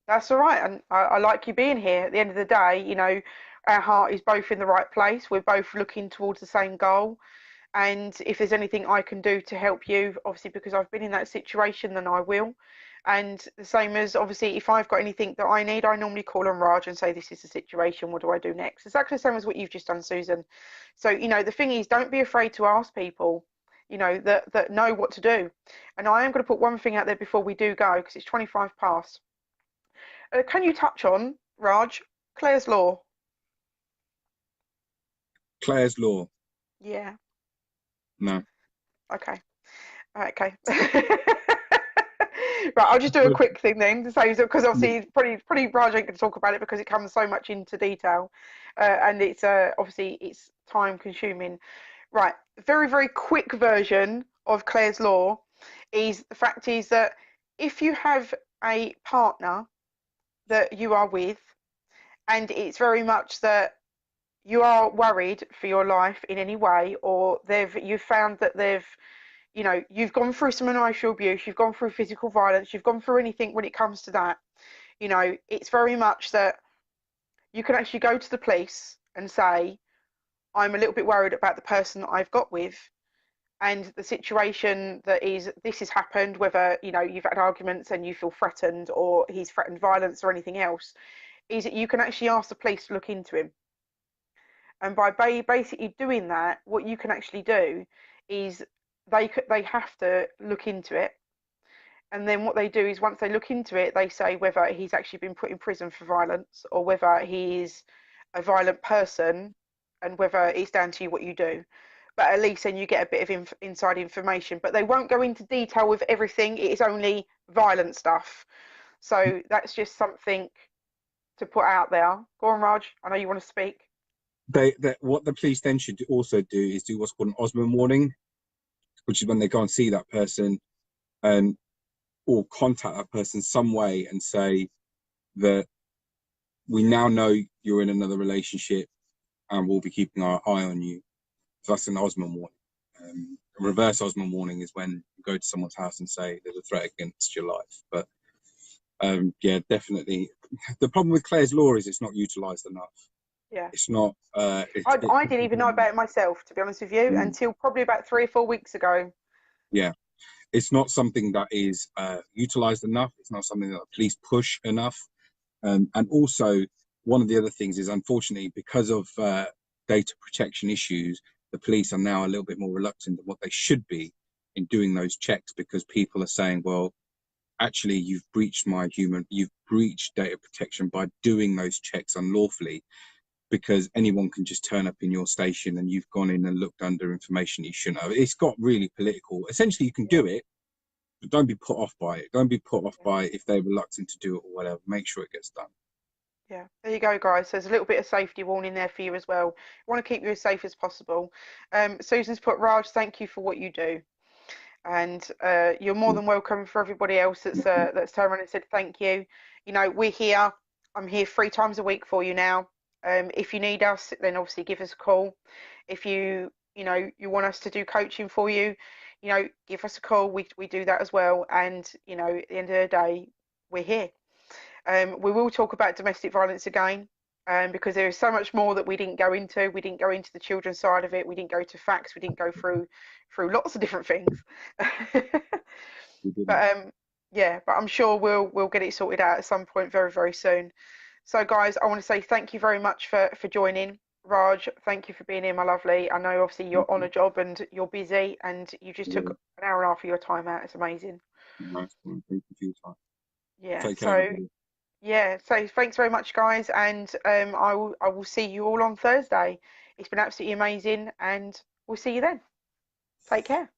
S1: That's all right. And I like you being here. At the end of the day, our heart is both in the right place. We're both looking towards the same goal. And if there's anything I can do to help you, obviously, because I've been in that situation, then I will. And the same as obviously, if I've got anything that I need, I normally call on Raj and say, this is the situation. What do I do next? Exactly the same as what you've just done, Susan. So, the thing is, don't be afraid to ask people, that know what to do. And I am going to put one thing out there before we do go, because it's 25 past. Can you touch on, Raj, Clare's Law?
S2: Clare's Law.
S1: Yeah.
S2: No.
S1: Okay. Okay. Right, I'll just do a quick thing then to say because obviously pretty Raj ain't going to talk about it because it comes so much into detail, and it's obviously it's time consuming. Right, very very quick version of Clare's Law is the fact is that if you have a partner that you are with, and it's very much that you are worried for your life in any way, or you've found that you've gone through some emotional abuse, you've gone through physical violence, you've gone through anything when it comes to that, it's very much that you can actually go to the police and say, I'm a little bit worried about the person that I've got with and the situation that is this has happened, whether you've had arguments and you feel threatened or he's threatened violence or anything else, is that you can actually ask the police to look into him. And by basically doing that, what you can actually do is they have to look into it. And then what they do is once they look into it, they say whether he's actually been put in prison for violence or whether he is a violent person, and whether it's down to you what you do. But at least then you get a bit of inside information. But they won't go into detail with everything. It is only violent stuff. So that's just something to put out there. Go on, Raj. I know you want to speak.
S2: What the police then should also do is do what's called an Osman warning, which is when they go and see that person and or contact that person some way and say that we now know you're in another relationship and we'll be keeping our eye on you. So that's an Osman warning. A reverse Osman warning is when you go to someone's house and say there's a threat against your life. But yeah, definitely. The problem with Clare's Law is it's not utilised enough.
S1: Yeah.
S2: It's not.
S1: I didn't even know about it myself, to be honest with you, until probably about 3 or 4 weeks ago.
S2: Yeah. It's not something that is utilised enough. It's not something that the police push enough. And also, one of the other things is, unfortunately, because of data protection issues, the police are now a little bit more reluctant than what they should be in doing those checks, because people are saying, well, actually, you've breached data protection by doing those checks unlawfully, because anyone can just turn up in your station and you've gone in and looked under information you shouldn't have. It's got really political. Essentially, you can do it, but don't be put off by it. Don't be put off by it if they're reluctant to do it or whatever. Make sure it gets done.
S1: Yeah, there you go, guys. So there's a little bit of safety warning there for you as well. We want to keep you as safe as possible. Susan's put, Raj, thank you for what you do. And you're more than welcome for everybody else that's turned around and said thank you. You know, we're here. I'm here 3 times a week for you now. If you need us, then obviously give us a call. If you want us to do coaching for you, give us a call. We do that as well. And at the end of the day, we're here. We will talk about domestic violence again, because there is so much more that we didn't go into. We didn't go into the children's side of it. We didn't go to facts. We didn't go through lots of different things. But yeah, but I'm sure we'll get it sorted out at some point very, very soon. So guys, I want to say thank you very much for joining. Raj, thank you for being here, my lovely. I know obviously you're on a job and you're busy, and you just took an hour and a half of your time out. It's amazing.
S2: Nice one. Thank you for your time.
S1: Yeah.
S2: Take care.
S1: Yeah, so thanks very much, guys, and I will see you all on Thursday. It's been absolutely amazing, and we'll see you then. Take care.